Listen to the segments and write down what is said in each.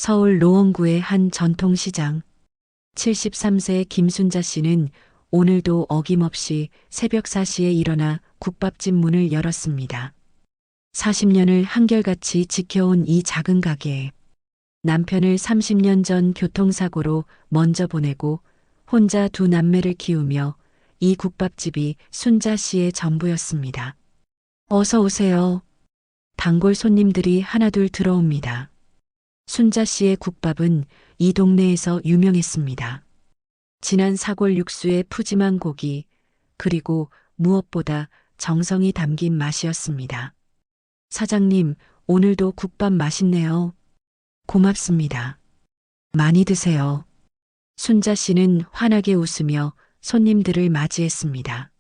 서울 노원구의 한 전통시장. 73세 김순자 씨는 오늘도 어김없이 새벽 4시에 일어나 국밥집 문을 열었습니다. 40년을 한결같이 지켜온 이 작은 가게에 남편을 30년 전 교통사고로 먼저 보내고 혼자 두 남매를 키우며 이 국밥집이 순자 씨의 전부였습니다. 어서 오세요. 단골 손님들이 하나둘 들어옵니다. 순자 씨의 국밥은 이 동네에서 유명했습니다. 진한 사골 육수에 푸짐한 고기, 그리고 무엇보다 정성이 담긴 맛이었습니다. 사장님, 오늘도 국밥 맛있네요. 고맙습니다. 많이 드세요. 순자 씨는 환하게 웃으며 손님들을 맞이했습니다.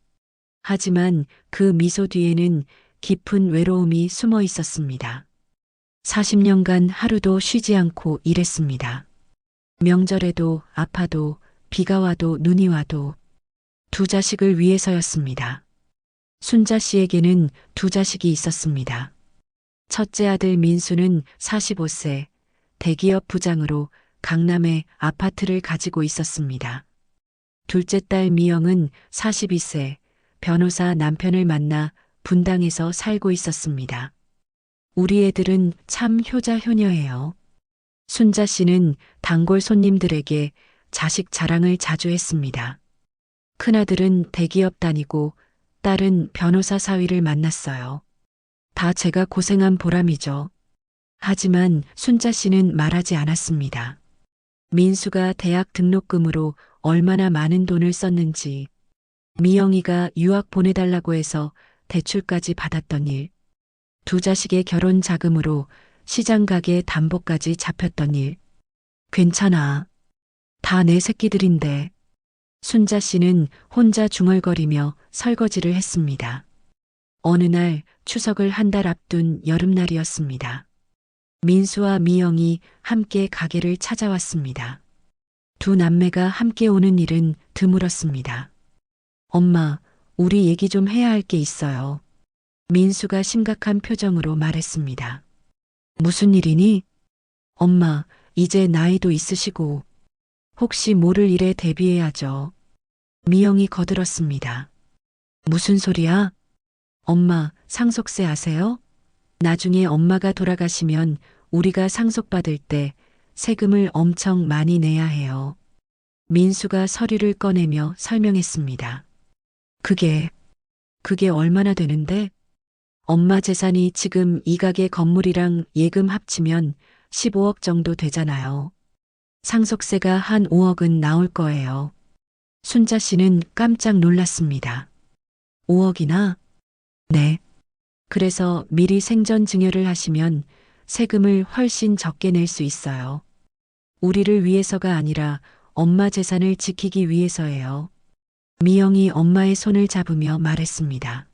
하지만 그 미소 뒤에는 깊은 외로움이 숨어 있었습니다. 40년간 하루도 쉬지 않고 일했습니다. 명절에도 아파도 비가 와도 눈이 와도 두 자식을 위해서였습니다. 순자 씨에게는 두 자식이 있었습니다. 첫째 아들 민수는 45세, 대기업 부장으로 강남에 아파트를 가지고 있었습니다. 둘째 딸 미영은 42세, 변호사 남편을 만나 분당에서 살고 있었습니다. 우리 애들은 참 효자효녀예요. 순자 씨는 단골 손님들에게 자식 자랑을 자주 했습니다. 큰아들은 대기업 다니고 딸은 변호사 사위를 만났어요. 다 제가 고생한 보람이죠. 하지만 순자 씨는 말하지 않았습니다. 민수가 대학 등록금으로 얼마나 많은 돈을 썼는지, 미영이가 유학 보내달라고 해서 대출까지 받았던 일, 두 자식의 결혼 자금으로 시장 가게 담보까지 잡혔던 일. 괜찮아. 다 내 새끼들인데. 순자 씨는 혼자 중얼거리며 설거지를 했습니다. 어느 날 추석을 한 달 앞둔 여름날이었습니다. 민수와 미영이 함께 가게를 찾아왔습니다. 두 남매가 함께 오는 일은 드물었습니다. 엄마, 우리 얘기 좀 해야 할 게 있어요. 민수가 심각한 표정으로 말했습니다. 무슨 일이니? 엄마, 이제 나이도 있으시고 혹시 모를 일에 대비해야죠. 미영이 거들었습니다. 무슨 소리야? 엄마, 상속세 아세요? 나중에 엄마가 돌아가시면 우리가 상속받을 때 세금을 엄청 많이 내야 해요. 민수가 서류를 꺼내며 설명했습니다. 그게 얼마나 되는데? 엄마 재산이 지금 이 가게 건물이랑 예금 합치면 15억 정도 되잖아요. 상속세가 한 5억은 나올 거예요. 순자 씨는 깜짝 놀랐습니다. 5억이나? 네. 그래서 미리 생전 증여를 하시면 세금을 훨씬 적게 낼 수 있어요. 우리를 위해서가 아니라 엄마 재산을 지키기 위해서예요. 미영이 엄마의 손을 잡으며 말했습니다.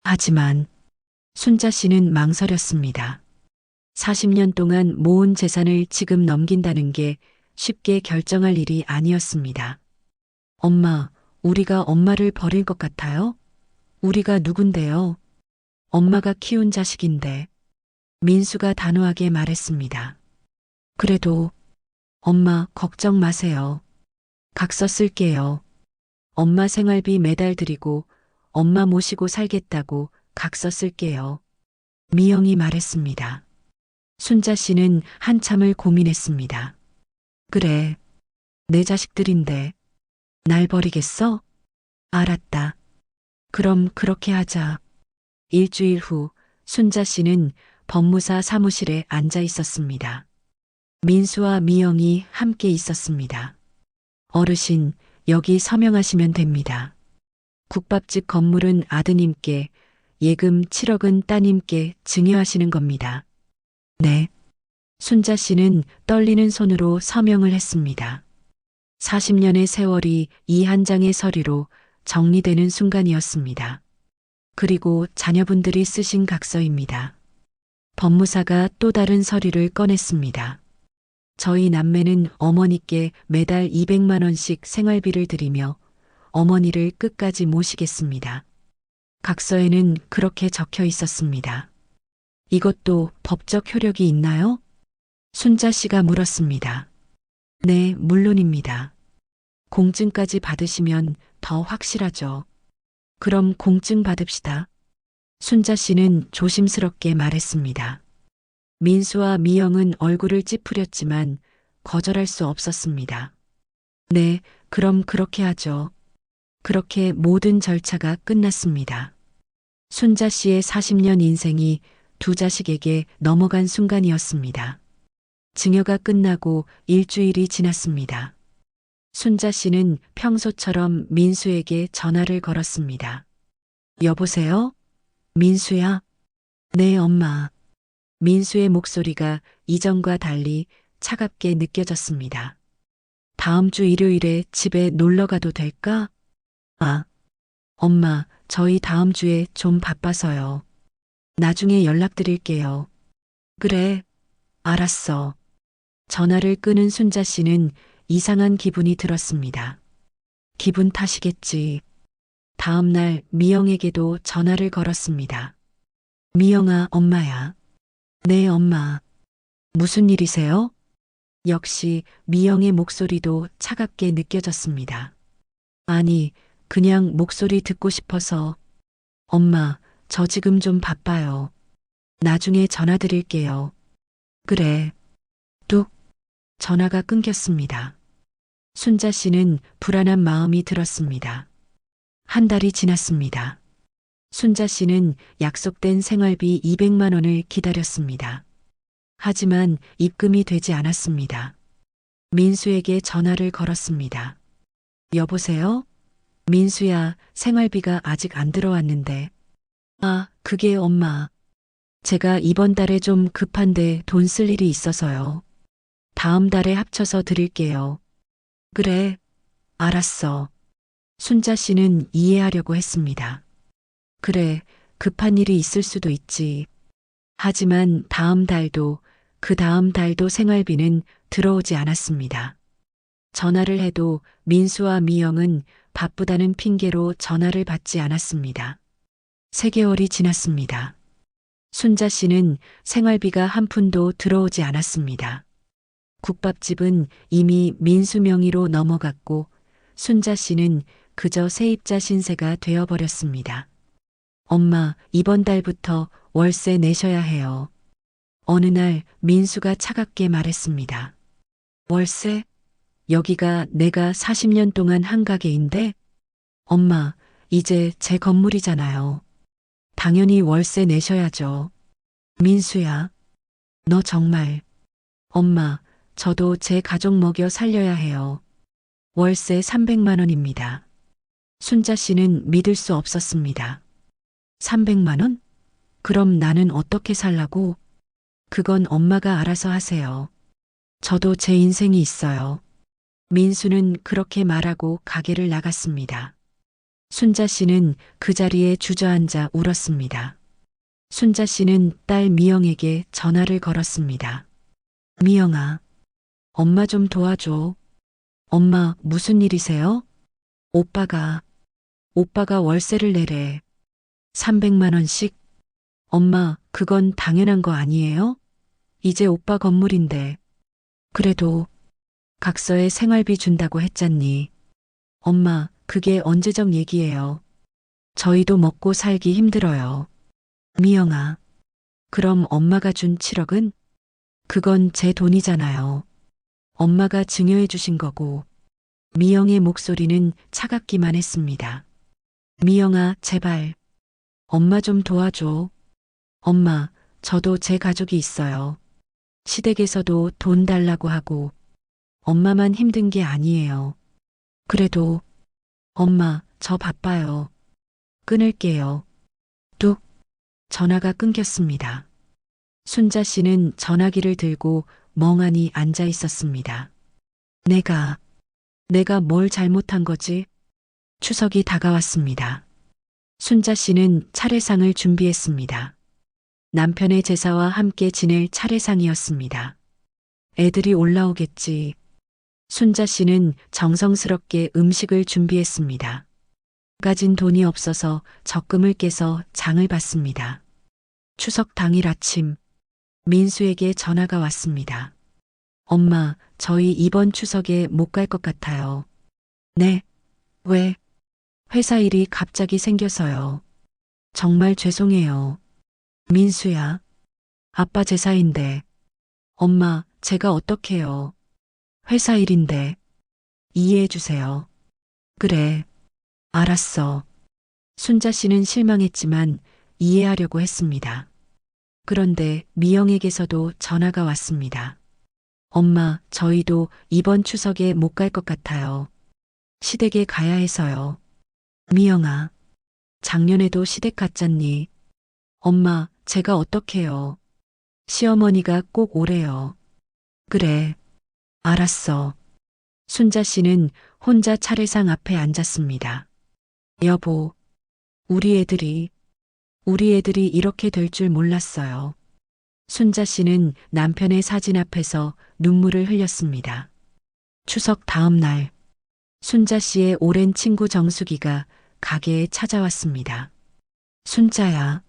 하지만 순자 씨는 망설였습니다. 40년 동안 모은 재산을 지금 넘긴다는 게 쉽게 결정할 일이 아니었습니다. 엄마, 우리가 엄마를 버릴 것 같아요? 우리가 누군데요? 엄마가 키운 자식인데. 민수가 단호하게 말했습니다. 그래도 엄마 걱정 마세요. 각서 쓸게요. 엄마 생활비 매달 드리고 엄마 모시고 살겠다고 각서 쓸게요. 미영이 말했습니다. 순자 씨는 한참을 고민했습니다. 그래, 내 자식들인데 날 버리겠어? 알았다. 그럼 그렇게 하자. 일주일 후 순자 씨는 법무사 사무실에 앉아 있었습니다. 민수와 미영이 함께 있었습니다. 어르신, 여기 서명하시면 됩니다. 국밥집 건물은 아드님께, 예금 7억은 따님께 증여하시는 겁니다. 네. 순자 씨는 떨리는 손으로 서명을 했습니다. 40년의 세월이 이 한 장의 서류로 정리되는 순간이었습니다. 그리고 자녀분들이 쓰신 각서입니다. 법무사가 또 다른 서류를 꺼냈습니다. 저희 남매는 어머니께 매달 200만 원씩 생활비를 드리며 어머니를 끝까지 모시겠습니다. 각서에는 그렇게 적혀 있었습니다. 이것도 법적 효력이 있나요? 순자 씨가 물었습니다. 네, 물론입니다. 공증까지 받으시면 더 확실하죠. 그럼 공증 받읍시다. 순자 씨는 조심스럽게 말했습니다. 민수와 미영은 얼굴을 찌푸렸지만 거절할 수 없었습니다. 네, 그럼 그렇게 하죠. 그렇게 모든 절차가 끝났습니다. 순자 씨의 40년 인생이 두 자식에게 넘어간 순간이었습니다. 증여가 끝나고 일주일이 지났습니다. 순자 씨는 평소처럼 민수에게 전화를 걸었습니다. 여보세요? 민수야? 네, 엄마. 민수의 목소리가 이전과 달리 차갑게 느껴졌습니다. 다음 주 일요일에 집에 놀러 가도 될까? 아, 엄마, 저희 다음 주에 좀 바빠서요. 나중에 연락드릴게요. 그래, 알았어. 전화를 끊은 순자 씨는 이상한 기분이 들었습니다. 기분 탓이겠지. 다음 날 미영에게도 전화를 걸었습니다. 미영아, 엄마야. 네, 엄마. 무슨 일이세요? 역시 미영의 목소리도 차갑게 느껴졌습니다. 아니, 그냥 목소리 듣고 싶어서. 엄마, 저 지금 좀 바빠요. 나중에 전화 드릴게요. 그래. 뚝. 전화가 끊겼습니다. 순자 씨는 불안한 마음이 들었습니다. 한 달이 지났습니다. 순자 씨는 약속된 생활비 200만 원을 기다렸습니다. 하지만 입금이 되지 않았습니다. 민수에게 전화를 걸었습니다. 여보세요? 민수야, 생활비가 아직 안 들어왔는데. 아, 그게 엄마. 제가 이번 달에 좀 급한데 돈 쓸 일이 있어서요. 다음 달에 합쳐서 드릴게요. 그래, 알았어. 순자 씨는 이해하려고 했습니다. 그래, 급한 일이 있을 수도 있지. 하지만 다음 달도 그 다음 달도 생활비는 들어오지 않았습니다. 전화를 해도 민수와 미영은 바쁘다는 핑계로 전화를 받지 않았습니다. 3개월이 지났습니다. 순자 씨는 생활비가 한 푼도 들어오지 않았습니다. 국밥집은 이미 민수 명의로 넘어갔고 순자 씨는 그저 세입자 신세가 되어버렸습니다. 엄마, 이번 달부터 월세 내셔야 해요. 어느 날 민수가 차갑게 말했습니다. 월세? 여기가 내가 40년 동안 한 가게인데? 엄마, 이제 제 건물이잖아요. 당연히 월세 내셔야죠. 민수야, 너 정말. 엄마, 저도 제 가족 먹여 살려야 해요. 월세 300만 원입니다. 순자 씨는 믿을 수 없었습니다. 300만 원? 그럼 나는 어떻게 살라고? 그건 엄마가 알아서 하세요. 저도 제 인생이 있어요. 민수는 그렇게 말하고 가게를 나갔습니다. 순자 씨는 그 자리에 주저앉아 울었습니다. 순자 씨는 딸 미영에게 전화를 걸었습니다. 미영아, 엄마 좀 도와줘. 엄마, 무슨 일이세요? 오빠가 월세를 내래. 300만 원씩? 엄마, 그건 당연한 거 아니에요? 이제 오빠 건물인데. 그래도 각서에 생활비 준다고 했잖니. 엄마, 그게 언제적 얘기예요. 저희도 먹고 살기 힘들어요. 미영아, 그럼 엄마가 준 7억은? 그건 제 돈이잖아요. 엄마가 증여해 주신 거고. 미영의 목소리는 차갑기만 했습니다. 미영아, 제발. 엄마 좀 도와줘. 엄마, 저도 제 가족이 있어요. 시댁에서도 돈 달라고 하고 엄마만 힘든 게 아니에요. 그래도 엄마, 저 바빠요. 끊을게요. 뚝. 전화가 끊겼습니다. 순자 씨는 전화기를 들고 멍하니 앉아 있었습니다. 내가 뭘 잘못한 거지? 추석이 다가왔습니다. 순자 씨는 차례상을 준비했습니다. 남편의 제사와 함께 지낼 차례상이었습니다. 애들이 올라오겠지. 순자 씨는 정성스럽게 음식을 준비했습니다. 가진 돈이 없어서 적금을 깨서 장을 봤습니다. 추석 당일 아침 민수에게 전화가 왔습니다. 엄마, 저희 이번 추석에 못 갈 것 같아요. 네? 왜? 회사 일이 갑자기 생겨서요. 정말 죄송해요. 민수야, 아빠 제사인데. 엄마, 제가 어떡해요. 회사 일인데. 이해해 주세요. 그래, 알았어. 순자 씨는 실망했지만 이해하려고 했습니다. 그런데 미영에게서도 전화가 왔습니다. 엄마, 저희도 이번 추석에 못 갈 것 같아요. 시댁에 가야 해서요. 미영아, 작년에도 시댁 갔잖니. 엄마, 제가 어떡해요. 시어머니가 꼭 오래요. 그래, 알았어. 순자 씨는 혼자 차례상 앞에 앉았습니다. 여보, 우리 애들이 이렇게 될 줄 몰랐어요. 순자 씨는 남편의 사진 앞에서 눈물을 흘렸습니다. 추석 다음 날, 순자 씨의 오랜 친구 정숙이가 가게에 찾아왔습니다. 순자야,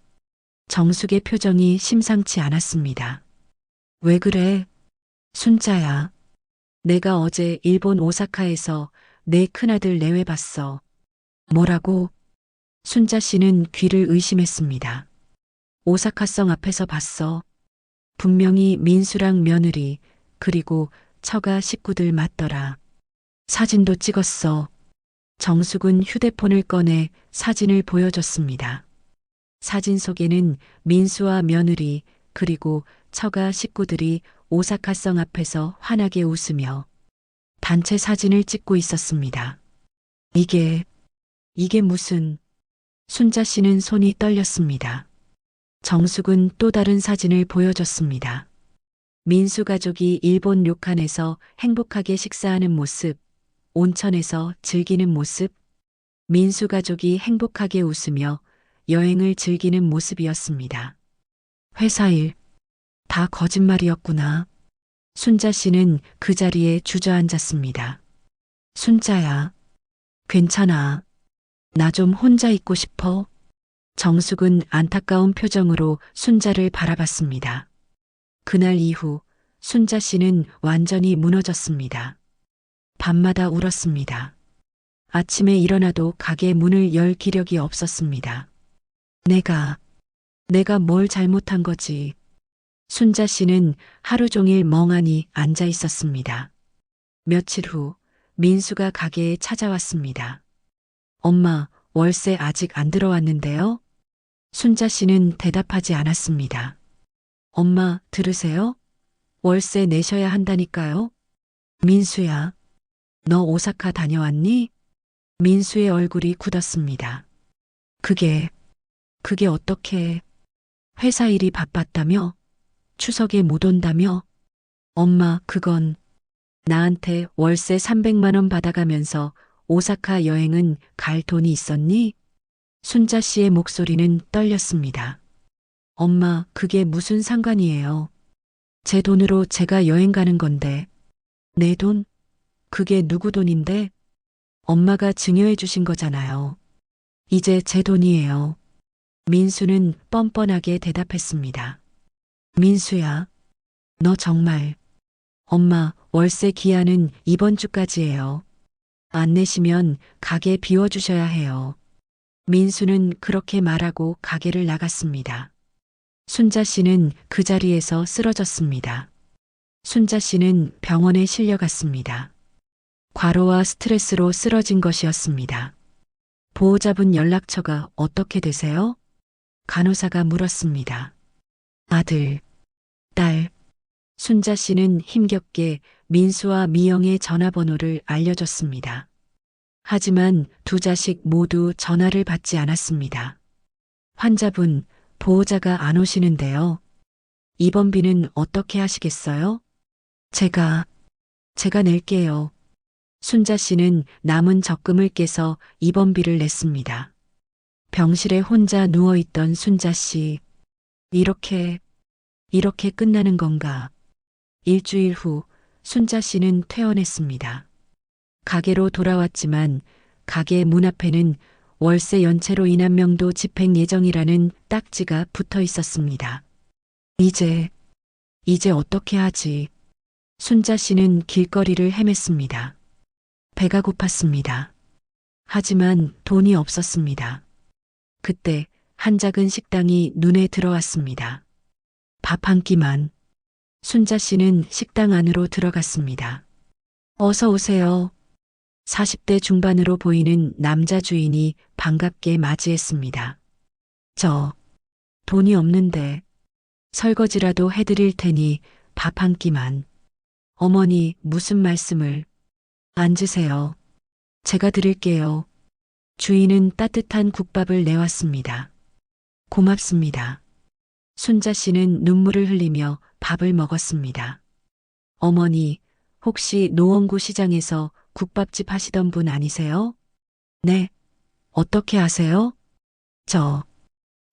정숙의 표정이 심상치 않았습니다. 왜 그래? 순자야, 내가 어제 일본 오사카에서 내 큰아들 내외봤어. 뭐라고? 순자 씨는 귀를 의심했습니다. 오사카성 앞에서 봤어. 분명히 민수랑 며느리, 그리고 처가 식구들 맞더라. 사진도 찍었어. 정숙은 휴대폰을 꺼내 사진을 보여줬습니다. 사진 속에는 민수와 며느리, 그리고 처가 식구들이 오사카성 앞에서 환하게 웃으며 단체 사진을 찍고 있었습니다. 이게 무슨... 순자 씨는 손이 떨렸습니다. 정숙은 또 다른 사진을 보여줬습니다. 민수 가족이 일본 료칸에서 행복하게 식사하는 모습, 온천에서 즐기는 모습, 민수 가족이 행복하게 웃으며 여행을 즐기는 모습이었습니다. 회사 일, 다 거짓말이었구나. 순자 씨는 그 자리에 주저앉았습니다. 순자야, 괜찮아. 나 좀 혼자 있고 싶어. 정숙은 안타까운 표정으로 순자를 바라봤습니다. 그날 이후 순자 씨는 완전히 무너졌습니다. 밤마다 울었습니다. 아침에 일어나도 가게 문을 열 기력이 없었습니다. 내가 뭘 잘못한 거지. 순자 씨는 하루 종일 멍하니 앉아 있었습니다. 며칠 후 민수가 가게에 찾아왔습니다. 엄마, 월세 아직 안 들어왔는데요? 순자 씨는 대답하지 않았습니다. 엄마, 들으세요? 월세 내셔야 한다니까요? 민수야, 너 오사카 다녀왔니? 민수의 얼굴이 굳었습니다. 그게 어떻게... 회사 일이 바빴다며? 추석에 못 온다며? 엄마, 그건 나한테 월세 300만 원 받아가면서 오사카 여행은 갈 돈이 있었니? 순자 씨의 목소리는 떨렸습니다. 엄마, 그게 무슨 상관이에요? 제 돈으로 제가 여행 가는 건데. 내 돈? 그게 누구 돈인데? 엄마가 증여해 주신 거잖아요. 이제 제 돈이에요. 민수는 뻔뻔하게 대답했습니다. 민수야, 너 정말... 엄마, 월세 기한은 이번 주까지예요. 안 내시면 가게 비워주셔야 해요. 민수는 그렇게 말하고 가게를 나갔습니다. 순자 씨는 그 자리에서 쓰러졌습니다. 순자 씨는 병원에 실려갔습니다. 과로와 스트레스로 쓰러진 것이었습니다. 보호자분 연락처가 어떻게 되세요? 간호사가 물었습니다. 아들, 딸. 순자 씨는 힘겹게 민수와 미영의 전화번호를 알려줬습니다. 하지만 두 자식 모두 전화를 받지 않았습니다. 환자분, 보호자가 안 오시는데요. 입원비는 어떻게 하시겠어요? 제가 낼게요. 순자 씨는 남은 적금을 깨서 입원비를 냈습니다. 병실에 혼자 누워있던 순자 씨. 이렇게 끝나는 건가? 일주일 후 순자 씨는 퇴원했습니다. 가게로 돌아왔지만 가게 문 앞에는 월세 연체로 인한 명도 집행 예정이라는 딱지가 붙어 있었습니다. 이제 어떻게 하지? 순자 씨는 길거리를 헤맸습니다. 배가 고팠습니다. 하지만 돈이 없었습니다. 그때 한 작은 식당이 눈에 들어왔습니다. 밥 한 끼만. 순자 씨는 식당 안으로 들어갔습니다. 어서 오세요. 40대 중반으로 보이는 남자 주인이 반갑게 맞이했습니다. 저 돈이 없는데 설거지라도 해드릴 테니 밥 한 끼만. 어머니 무슨 말씀을. 앉으세요. 제가 드릴게요. 주인은 따뜻한 국밥을 내왔습니다. 고맙습니다. 순자 씨는 눈물을 흘리며 밥을 먹었습니다. 어머니, 혹시 노원구 시장에서 국밥집 하시던 분 아니세요? 네. 어떻게 아세요? 저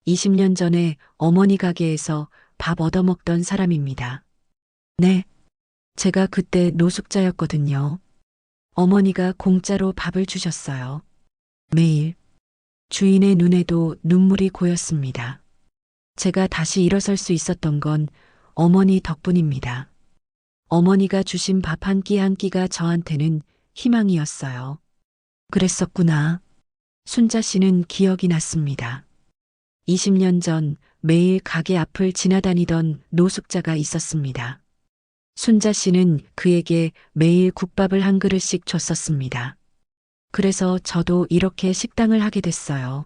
20년 전에 어머니 가게에서 밥 얻어먹던 사람입니다. 네. 제가 그때 노숙자였거든요. 어머니가 공짜로 밥을 주셨어요. 매일. 주인의 눈에도 눈물이 고였습니다. 제가 다시 일어설 수 있었던 건 어머니 덕분입니다. 어머니가 주신 밥 한 끼 한 끼가 저한테는 희망이었어요. 그랬었구나. 순자 씨는 기억이 났습니다. 20년 전 매일 가게 앞을 지나다니던 노숙자가 있었습니다. 순자 씨는 그에게 매일 국밥을 한 그릇씩 줬었습니다. 그래서 저도 이렇게 식당을 하게 됐어요.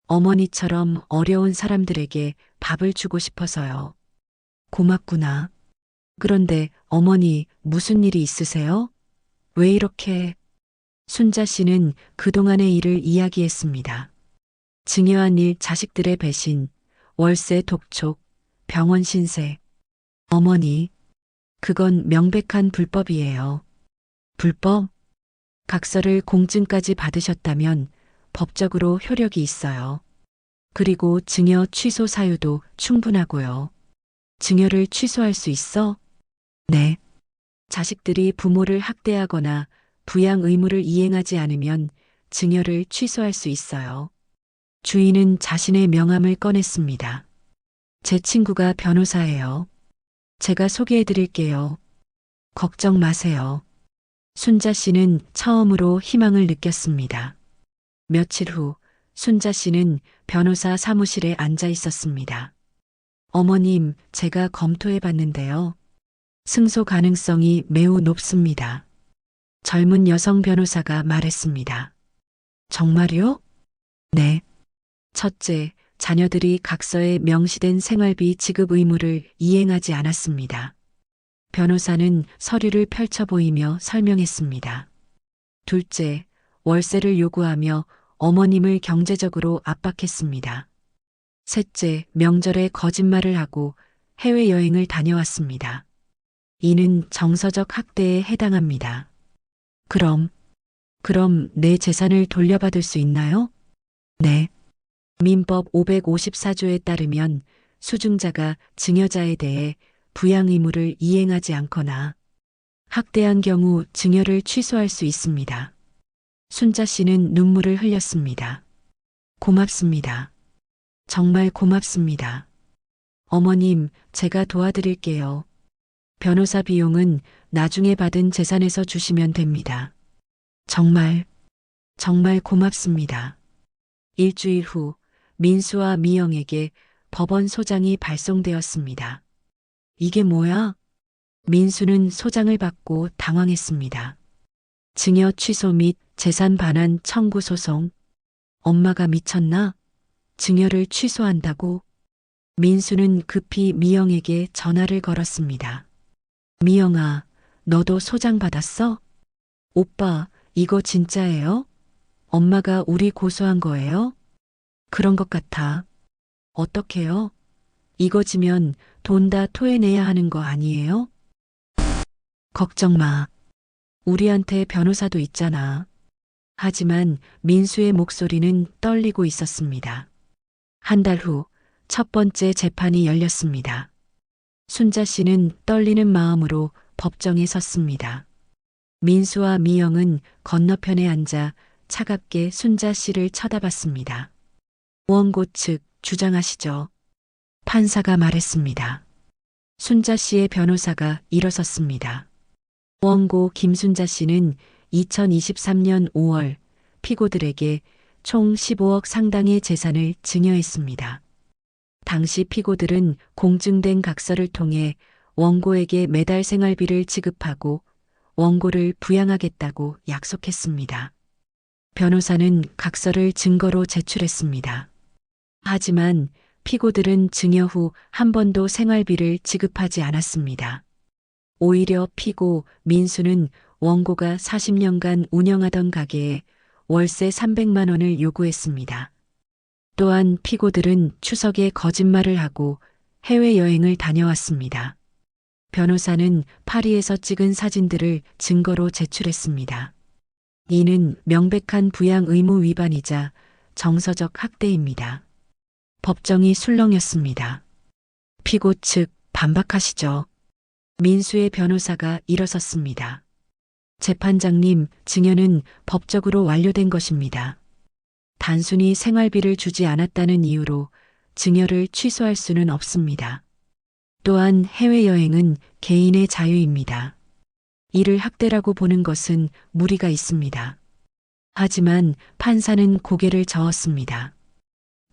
어머니처럼 어려운 사람들에게 밥을 주고 싶어서요. 고맙구나. 그런데 어머니 무슨 일이 있으세요? 왜 이렇게? 순자 씨는 그동안의 일을 이야기했습니다. 증여한 일, 자식들의 배신, 월세 독촉, 병원 신세. 어머니, 그건 명백한 불법이에요. 불법? 각서를 공증까지 받으셨다면 법적으로 효력이 있어요. 그리고 증여 취소 사유도 충분하고요. 증여를 취소할 수 있어? 네. 자식들이 부모를 학대하거나 부양 의무를 이행하지 않으면 증여를 취소할 수 있어요. 주인은 자신의 명함을 꺼냈습니다. 제 친구가 변호사예요. 제가 소개해 드릴게요. 걱정 마세요. 순자 씨는 처음으로 희망을 느꼈습니다. 며칠 후 순자 씨는 변호사 사무실에 앉아 있었습니다. 어머님, 제가 검토해 봤는데요. 승소 가능성이 매우 높습니다. 젊은 여성 변호사가 말했습니다. 정말요? 네. 첫째, 자녀들이 각서에 명시된 생활비 지급 의무를 이행하지 않았습니다. 변호사는 서류를 펼쳐 보이며 설명했습니다. 둘째, 월세를 요구하며 어머님을 경제적으로 압박했습니다. 셋째, 명절에 거짓말을 하고 해외여행을 다녀왔습니다. 이는 정서적 학대에 해당합니다. 그럼 내 재산을 돌려받을 수 있나요? 네. 민법 554조에 따르면 수증자가 증여자에 대해 부양 의무를 이행하지 않거나 학대한 경우 증여를 취소할 수 있습니다. 순자 씨는 눈물을 흘렸습니다. 고맙습니다. 정말 고맙습니다. 어머님, 제가 도와드릴게요. 변호사 비용은 나중에 받은 재산에서 주시면 됩니다. 정말 고맙습니다. 일주일 후 민수와 미영에게 법원 소장이 발송되었습니다. 이게 뭐야? 민수는 소장을 받고 당황했습니다. 증여 취소 및 재산 반환 청구 소송. 엄마가 미쳤나? 증여를 취소한다고? 민수는 급히 미영에게 전화를 걸었습니다. 미영아, 너도 소장 받았어? 오빠, 이거 진짜예요? 엄마가 우리 고소한 거예요? 그런 것 같아. 어떡해요? 이거 지면 돈 다 토해내야 하는 거 아니에요? 걱정 마. 우리한테 변호사도 있잖아. 하지만 민수의 목소리는 떨리고 있었습니다. 한 달 후 첫 번째 재판이 열렸습니다. 순자 씨는 떨리는 마음으로 법정에 섰습니다. 민수와 미영은 건너편에 앉아 차갑게 순자 씨를 쳐다봤습니다. 원고 측 주장하시죠. 판사가 말했습니다. 순자 씨의 변호사가 일어섰습니다. 원고 김순자 씨는 2023년 5월 피고들에게 총 15억 상당의 재산을 증여했습니다. 당시 피고들은 공증된 각서를 통해 원고에게 매달 생활비를 지급하고 원고를 부양하겠다고 약속했습니다. 변호사는 각서를 증거로 제출했습니다. 하지만 피고들은 증여 후 한 번도 생활비를 지급하지 않았습니다. 오히려 피고 민수는 원고가 40년간 운영하던 가게에 월세 300만 원을 요구했습니다. 또한 피고들은 추석에 거짓말을 하고 해외여행을 다녀왔습니다. 변호사는 파리에서 찍은 사진들을 증거로 제출했습니다. 이는 명백한 부양 의무 위반이자 정서적 학대입니다. 법정이 술렁였습니다. 피고 측 반박하시죠. 민수의 변호사가 일어섰습니다. 재판장님, 증여는 법적으로 완료된 것입니다. 단순히 생활비를 주지 않았다는 이유로 증여를 취소할 수는 없습니다. 또한 해외여행은 개인의 자유입니다. 이를 학대라고 보는 것은 무리가 있습니다. 하지만 판사는 고개를 저었습니다.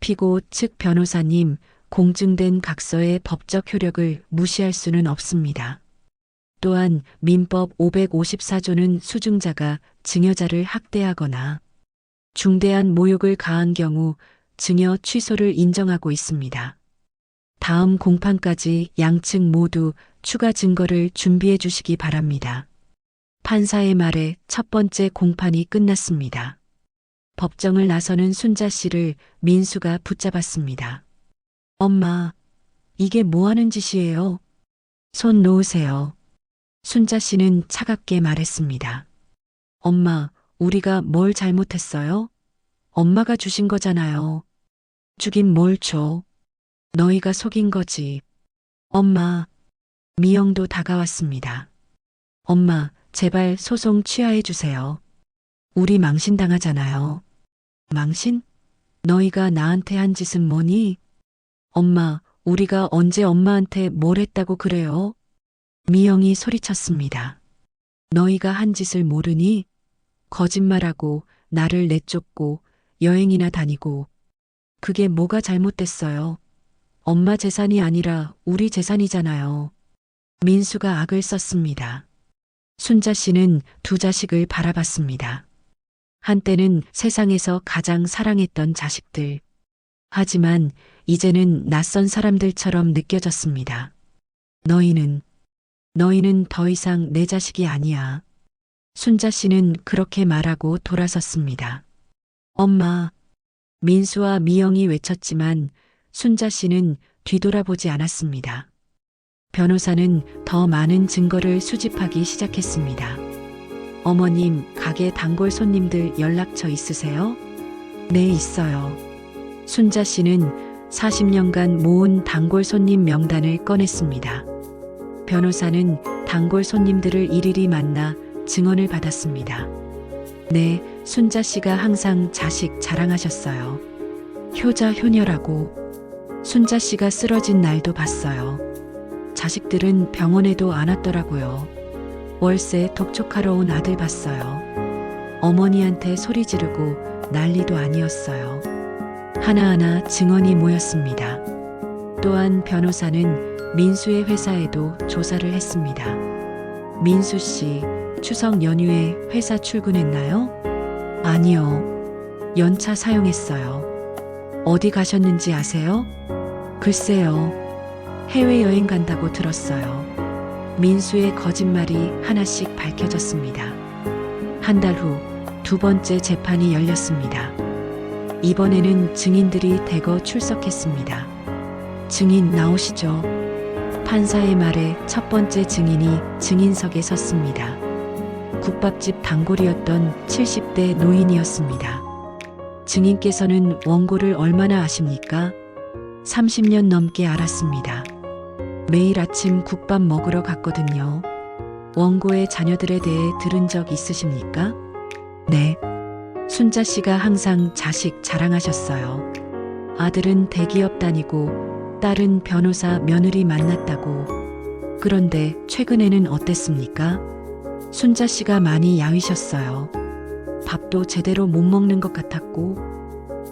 피고 측 변호사님, 공증된 각서의 법적 효력을 무시할 수는 없습니다. 또한 민법 554조는 수증자가 증여자를 학대하거나 중대한 모욕을 가한 경우 증여 취소를 인정하고 있습니다. 다음 공판까지 양측 모두 추가 증거를 준비해 주시기 바랍니다. 판사의 말에 첫 번째 공판이 끝났습니다. 법정을 나서는 순자 씨를 민수가 붙잡았습니다. 엄마, 이게 뭐 하는 짓이에요? 손 놓으세요. 순자 씨는 차갑게 말했습니다. 엄마, 우리가 뭘 잘못했어요? 엄마가 주신 거잖아요. 주긴 뭘 줘. 너희가 속인 거지. 엄마, 미영도 다가왔습니다. 엄마, 제발 소송 취하해 주세요. 우리 망신당하잖아요. 망신? 너희가 나한테 한 짓은 뭐니? 엄마, 우리가 언제 엄마한테 뭘 했다고 그래요? 미영이 소리쳤습니다. 너희가 한 짓을 모르니? 거짓말하고 나를 내쫓고 여행이나 다니고. 그게 뭐가 잘못됐어요? 엄마 재산이 아니라 우리 재산이잖아요. 민수가 악을 썼습니다. 순자 씨는 두 자식을 바라봤습니다. 한때는 세상에서 가장 사랑했던 자식들. 하지만 이제는 낯선 사람들처럼 느껴졌습니다. 너희는 더 이상 내 자식이 아니야. 순자 씨는 그렇게 말하고 돌아섰습니다. 엄마, 민수와 미영이 외쳤지만 순자 씨는 뒤돌아보지 않았습니다. 변호사는 더 많은 증거를 수집하기 시작했습니다. 어머님, 가게 단골 손님들 연락처 있으세요? 네, 있어요. 순자 씨는 40년간 모은 단골 손님 명단을 꺼냈습니다. 변호사는 단골 손님들을 일일이 만나 증언을 받았습니다. 네, 순자 씨가 항상 자식 자랑하셨어요. 효자 효녀라고. 순자 씨가 쓰러진 날도 봤어요. 자식들은 병원에도 안 왔더라고요. 월세 독촉하러 온 아들 봤어요. 어머니한테 소리 지르고 난리도 아니었어요. 하나하나 증언이 모였습니다. 또한 변호사는 민수의 회사에도 조사를 했습니다. 민수 씨, 추석 연휴에 회사 출근했나요? 아니요. 연차 사용했어요. 어디 가셨는지 아세요? 글쎄요. 해외여행 간다고 들었어요. 민수의 거짓말이 하나씩 밝혀졌습니다. 한 달 후 두 번째 재판이 열렸습니다. 이번에는 증인들이 대거 출석했습니다. 증인 나오시죠. 판사의 말에 첫 번째 증인이 증인석에 섰습니다. 국밥집 단골이었던 70대 노인이었습니다. 증인께서는 원고를 얼마나 아십니까? 30년 넘게 알았습니다. 매일 아침 국밥 먹으러 갔거든요. 원고의 자녀들에 대해 들은 적 있으십니까? 네. 순자 씨가 항상 자식 자랑하셨어요. 아들은 대기업 다니고 딸은 변호사 며느리 만났다고. 그런데 최근에는 어땠습니까? 순자 씨가 많이 야위셨어요. 밥도 제대로 못 먹는 것 같았고,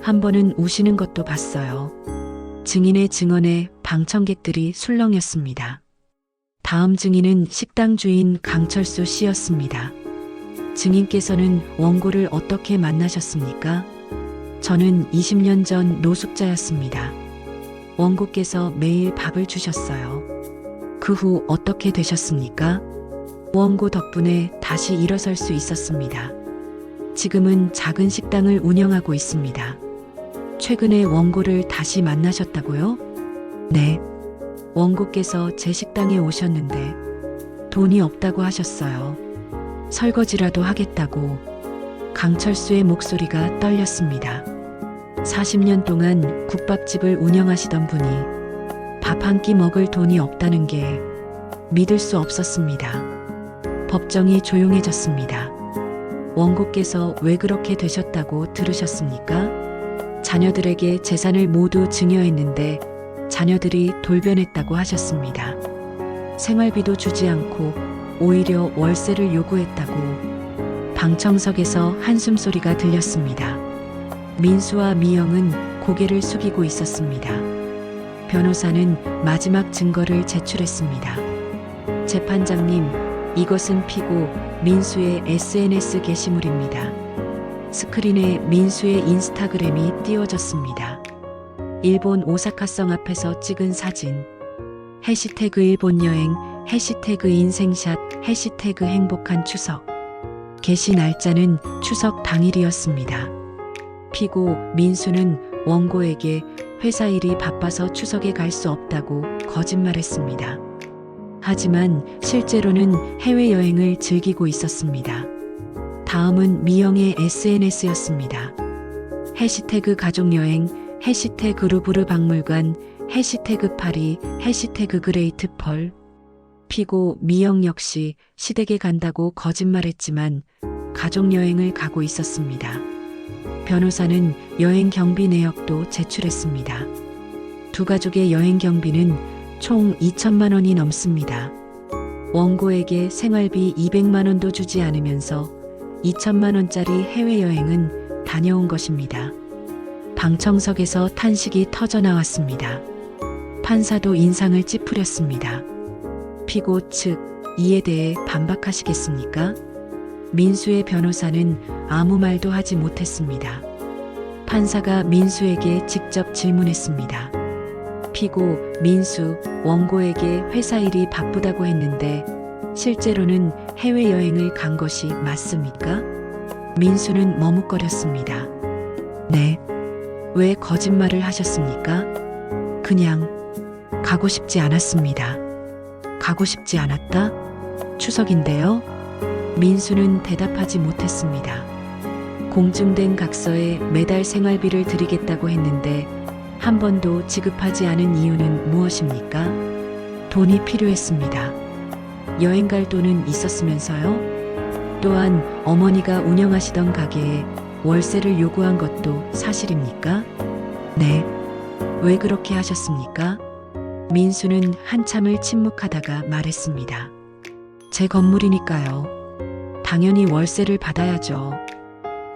한 번은 우시는 것도 봤어요. 증인의 증언에 방청객들이 술렁였습니다. 다음 증인은 식당 주인 강철수 씨였습니다. 증인께서는 원고를 어떻게 만나셨습니까? 저는 20년 전 노숙자였습니다. 원고께서 매일 밥을 주셨어요. 그 후 어떻게 되셨습니까? 원고 덕분에 다시 일어설 수 있었습니다. 지금은 작은 식당을 운영하고 있습니다. 최근에 원고를 다시 만나셨다고요? 네. 원고께서 제 식당에 오셨는데 돈이 없다고 하셨어요. 설거지라도 하겠다고. 강철수의 목소리가 떨렸습니다. 40년 동안 국밥집을 운영하시던 분이 밥 한 끼 먹을 돈이 없다는 게 믿을 수 없었습니다. 법정이 조용해졌습니다. 원고께서 왜 그렇게 되셨다고 들으셨습니까? 자녀들에게 재산을 모두 증여했는데 자녀들이 돌변했다고 하셨습니다. 생활비도 주지 않고 오히려 월세를 요구했다고. 방청석에서 한숨소리가 들렸습니다. 민수와 미영은 고개를 숙이고 있었습니다. 변호사는 마지막 증거를 제출했습니다. 재판장님, 이것은 피고 민수의 SNS 게시물입니다. 스크린에 민수의 인스타그램이 띄워졌습니다. 일본 오사카성 앞에서 찍은 사진. 해시태그 일본 여행, 해시태그 인생샷, 해시태그 행복한 추석. 게시 날짜는 추석 당일이었습니다. 피고 민수는 원고에게 회사 일이 바빠서 추석에 갈 수 없다고 거짓말했습니다. 하지만 실제로는 해외여행을 즐기고 있었습니다. 다음은 미영의 SNS였습니다. 해시태그 가족여행, 해시태그 루브르 박물관, 해시태그 파리, 해시태그 그레이트 펄. 피고 미영 역시 시댁에 간다고 거짓말했지만 가족여행을 가고 있었습니다. 변호사는 여행 경비 내역도 제출했습니다. 두 가족의 여행 경비는 총 2천만 원이 넘습니다. 원고에게 생활비 200만 원도 주지 않으면서 2천만 원짜리 해외여행은 다녀온 것입니다. 방청석에서 탄식이 터져나왔습니다. 판사도 인상을 찌푸렸습니다. 피고 측, 이에 대해 반박하시겠습니까? 민수의 변호사는 아무 말도 하지 못했습니다. 판사가 민수에게 직접 질문했습니다. 피고, 민수, 원고에게 회사 일이 바쁘다고 했는데 실제로는 해외여행을 간 것이 맞습니까? 민수는 머뭇거렸습니다. 네. 왜 거짓말을 하셨습니까? 그냥 가고 싶지 않았습니다. 가고 싶지 않았다? 추석인데요? 민수는 대답하지 못했습니다. 공증된 각서에 매달 생활비를 드리겠다고 했는데 한 번도 지급하지 않은 이유는 무엇입니까? 돈이 필요했습니다. 여행 갈 돈은 있었으면서요? 또한 어머니가 운영하시던 가게에 월세를 요구한 것도 사실입니까? 네. 왜 그렇게 하셨습니까? 민수는 한참을 침묵하다가 말했습니다. 제 건물이니까요. 당연히 월세를 받아야죠.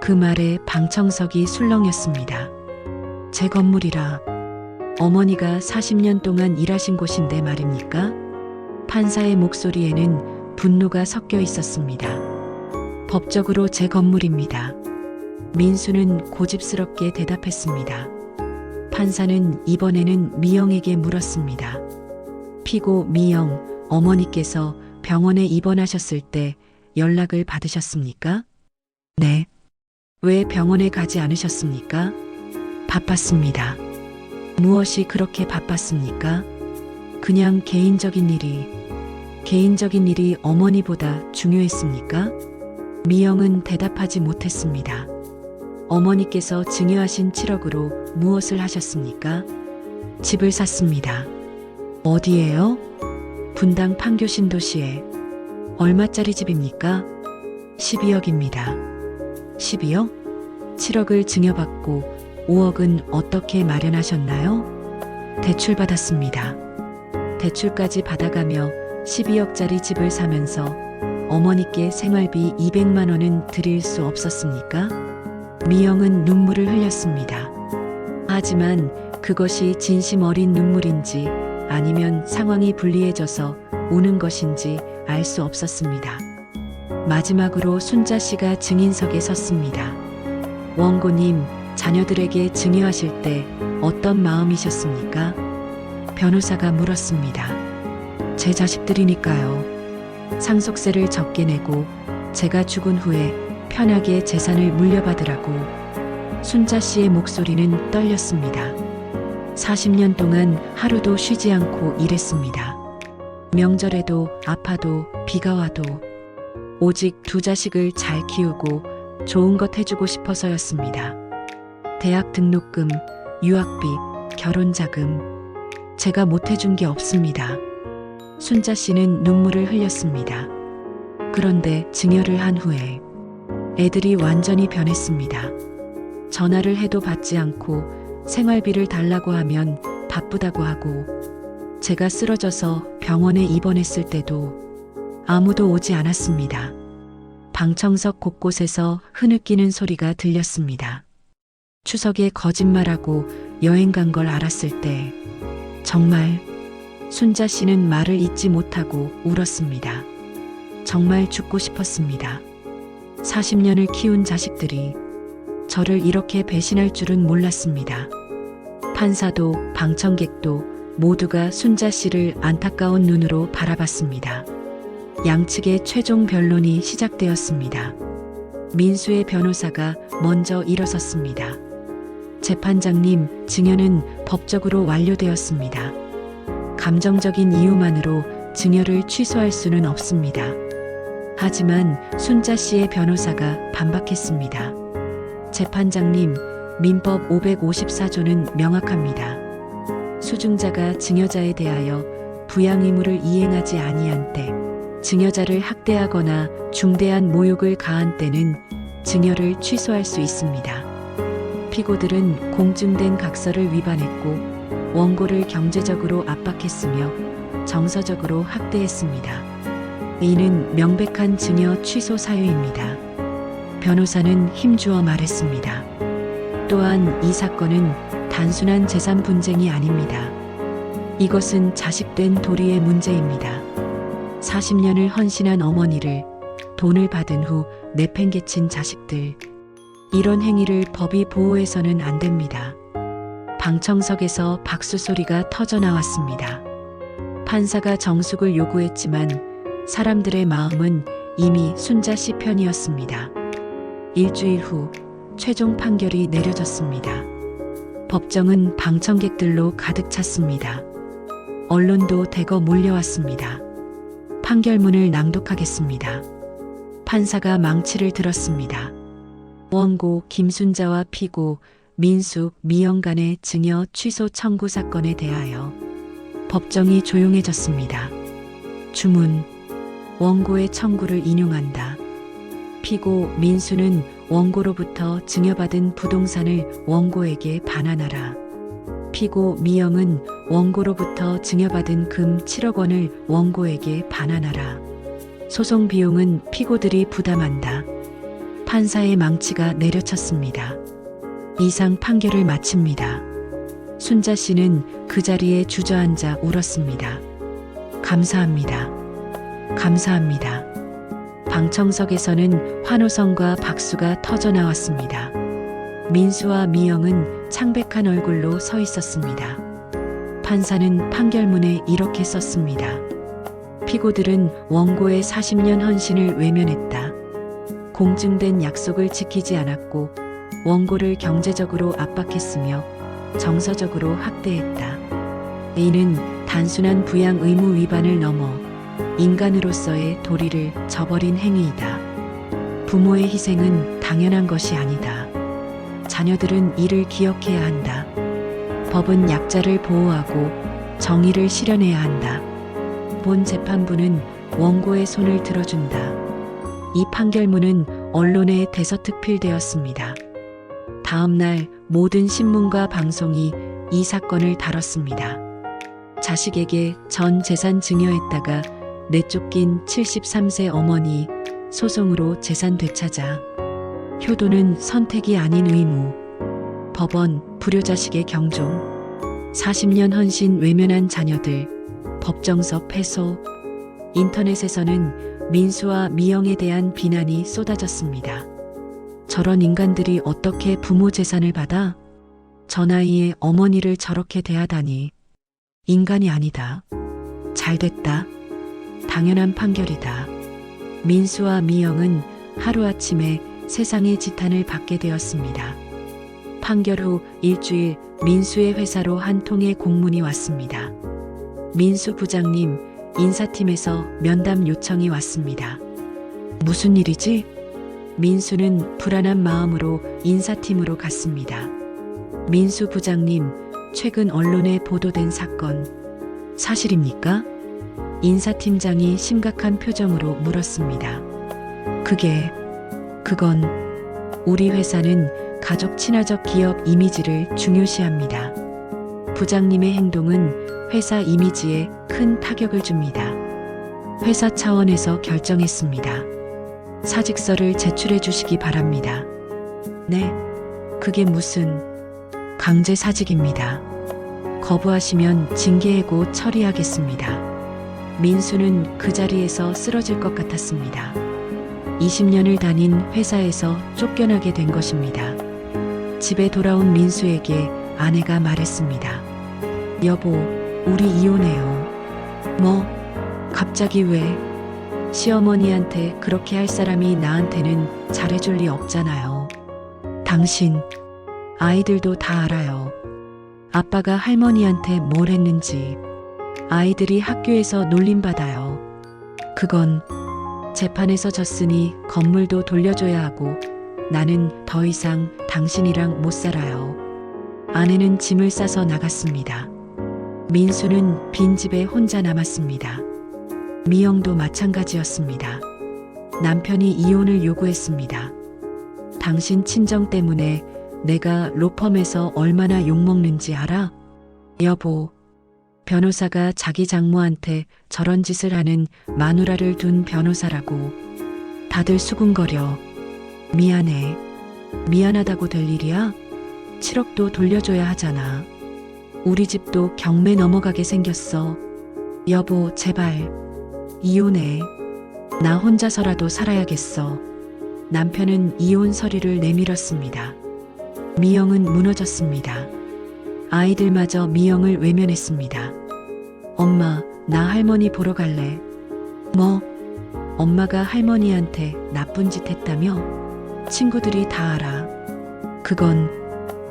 그 말에 방청석이 술렁였습니다. 제 건물이라 어머니가 40년 동안 일하신 곳인데 말입니까? 판사의 목소리에는 분노가 섞여 있었습니다. 법적으로 제 건물입니다. 민수는 고집스럽게 대답했습니다. 판사는 이번에는 미영에게 물었습니다. 피고 미영, 어머니께서 병원에 입원하셨을 때 연락을 받으셨습니까? 네. 왜 병원에 가지 않으셨습니까? 바빴습니다. 무엇이 그렇게 바빴습니까? 그냥 개인적인 일이 어머니보다 중요했습니까? 미영은 대답하지 못했습니다. 어머니께서 증여하신 7억으로 무엇을 하셨습니까? 집을 샀습니다. 어디에요? 분당 판교 신도시에. 얼마짜리 집입니까? 12억입니다. 12억? 7억을 증여받고 5억은 어떻게 마련하셨나요? 대출받았습니다. 대출까지 받아가며 12억짜리 집을 사면서 어머니께 생활비 200만 원은 드릴 수 없었습니까? 미영은 눈물을 흘렸습니다. 하지만 그것이 진심 어린 눈물인지 아니면 상황이 불리해져서 우는 것인지 알 수 없었습니다. 마지막으로 순자 씨가 증인석에 섰습니다. 원고님, 자녀들에게 증여하실 때 어떤 마음이셨습니까? 변호사가 물었습니다. 제 자식들이니까요. 상속세를 적게 내고 제가 죽은 후에 편하게 재산을 물려받으라고. 순자 씨의 목소리는 떨렸습니다. 40년 동안 하루도 쉬지 않고 일했습니다. 명절에도 아파도 비가 와도 오직 두 자식을 잘 키우고 좋은 것 해주고 싶어서였습니다. 대학 등록금, 유학비, 결혼자금, 제가 못해준 게 없습니다. 순자 씨는 눈물을 흘렸습니다. 그런데 증여를 한 후에 애들이 완전히 변했습니다. 전화를 해도 받지 않고 생활비를 달라고 하면 바쁘다고 하고, 제가 쓰러져서 병원에 입원했을 때도 아무도 오지 않았습니다. 방청석 곳곳에서 흐느끼는 소리가 들렸습니다. 추석에 거짓말하고 여행 간 걸 알았을 때 정말. 순자 씨는 말을 잇지 못하고 울었습니다. 정말 죽고 싶었습니다. 40년을 키운 자식들이 저를 이렇게 배신할 줄은 몰랐습니다. 판사도 방청객도 모두가 순자 씨를 안타까운 눈으로 바라봤습니다. 양측의 최종 변론이 시작되었습니다. 민수의 변호사가 먼저 일어섰습니다. 재판장님, 증여는 법적으로 완료되었습니다. 감정적인 이유만으로 증여를 취소할 수는 없습니다. 하지만 순자 씨의 변호사가 반박했습니다. 재판장님, 민법 554조는 명확합니다. 수증자가 증여자에 대하여 부양 의무를 이행하지 아니한 때, 증여자를 학대하거나 중대한 모욕을 가한 때는 증여를 취소할 수 있습니다. 피고들은 공증된 각서를 위반했고 원고를 경제적으로 압박했으며 정서적으로 학대했습니다. 이는 명백한 증여 취소 사유입니다. 변호사는 힘주어 말했습니다. 또한 이 사건은 단순한 재산 분쟁이 아닙니다. 이것은 자식된 도리의 문제입니다. 40년을 헌신한 어머니를 돈을 받은 후 내팽개친 자식들. 이런 행위를 법이 보호해서는 안 됩니다. 방청석에서 박수 소리가 터져 나왔습니다. 판사가 정숙을 요구했지만 사람들의 마음은 이미 순자 씨 편이었습니다. 일주일 후 최종 판결이 내려졌습니다. 법정은 방청객들로 가득 찼습니다. 언론도 대거 몰려왔습니다. 판결문을 낭독하겠습니다. 판사가 망치를 들었습니다. 원고 김순자와 피고 민수, 미영 간의 증여 취소 청구 사건에 대하여 법정이 조용해졌습니다. 주문. 원고의 청구를 인용한다. 피고 민수는 원고로부터 증여받은 부동산을 원고에게 반환하라. 피고 미영은 원고로부터 증여받은 금 7억 원을 원고에게 반환하라. 소송 비용은 피고들이 부담한다. 판사의 망치가 내려쳤습니다. 이상 판결을 마칩니다. 순자 씨는 그 자리에 주저앉아 울었습니다. 감사합니다. 감사합니다. 방청석에서는 환호성과 박수가 터져 나왔습니다. 민수와 미영은 창백한 얼굴로 서 있었습니다. 판사는 판결문에 이렇게 썼습니다. 피고들은 원고의 40년 헌신을 외면했다. 공증된 약속을 지키지 않았고 원고를 경제적으로 압박했으며 정서적으로 학대했다. 이는 단순한 부양 의무 위반을 넘어 인간으로서의 도리를 저버린 행위이다. 부모의 희생은 당연한 것이 아니다. 자녀들은 이를 기억해야 한다. 법은 약자를 보호하고 정의를 실현해야 한다. 본 재판부는 원고의 손을 들어준다. 이 판결문은 언론에 대서특필되었습니다. 다음 날 모든 신문과 방송이 이 사건을 다뤘습니다. 자식에게 전 재산 증여했다가 내쫓긴 73세 어머니 소송으로 재산 되찾아. 효도는 선택이 아닌 의무. 법원 불효자식의 경종. 40년 헌신 외면한 자녀들. 법정서 패소. 인터넷에서는 민수와 미영에 대한 비난이 쏟아졌습니다. 저런 인간들이 어떻게 부모 재산을 받아? 저 나이에 어머니를 저렇게 대하다니. 인간이 아니다. 잘됐다. 당연한 판결이다. 민수와 미영은 하루아침에 세상의 지탄을 받게 되었습니다. 판결 후 일주일 민수의 회사로 한 통의 공문이 왔습니다. 민수 부장님, 인사팀에서 면담 요청이 왔습니다. 무슨 일이지? 민수는 불안한 마음으로 인사팀으로 갔습니다. 민수 부장님, 최근 언론에 보도된 사건 사실입니까? 인사팀장이 심각한 표정으로 물었습니다. 그건 우리 회사는 가족 친화적 기업 이미지를 중요시합니다. 부장님의 행동은 회사 이미지에 큰 타격을 줍니다. 회사 차원에서 결정했습니다. 사직서를 제출해 주시기 바랍니다. 네, 그게 무슨 강제 사직입니다. 거부하시면 징계해고 처리하겠습니다. 민수는 그 자리에서 쓰러질 것 같았습니다. 20년을 다닌 회사에서 쫓겨나게 된 것입니다. 집에 돌아온 민수에게 아내가 말했습니다. 여보, 우리 이혼해요. 뭐? 갑자기 왜? 시어머니한테 그렇게 할 사람이 나한테는 잘해줄 리 없잖아요. 당신, 아이들도 다 알아요. 아빠가 할머니한테 뭘 했는지. 아이들이 학교에서 놀림받아요. 그건 재판에서 졌으니 건물도 돌려줘야 하고 나는 더 이상 당신이랑 못 살아요. 아내는 짐을 싸서 나갔습니다. 민수는 빈집에 혼자 남았습니다. 미영도 마찬가지였습니다. 남편이 이혼을 요구했습니다. 당신 친정 때문에 내가 로펌에서 얼마나 욕먹는지 알아? 여보, 변호사가 자기 장모한테 저런 짓을 하는 마누라를 둔 변호사라고. 다들 수군거려. 미안해. 미안하다고 될 일이야? 7억도 돌려줘야 하잖아. 우리 집도 경매 넘어가게 생겼어. 여보, 제발. 이혼해. 나 혼자서라도 살아야겠어. 남편은 이혼 서류를 내밀었습니다. 미영은 무너졌습니다. 아이들마저 미영을 외면했습니다. 엄마, 나 할머니 보러 갈래. 뭐? 엄마가 할머니한테 나쁜 짓 했다며? 친구들이 다 알아. 그건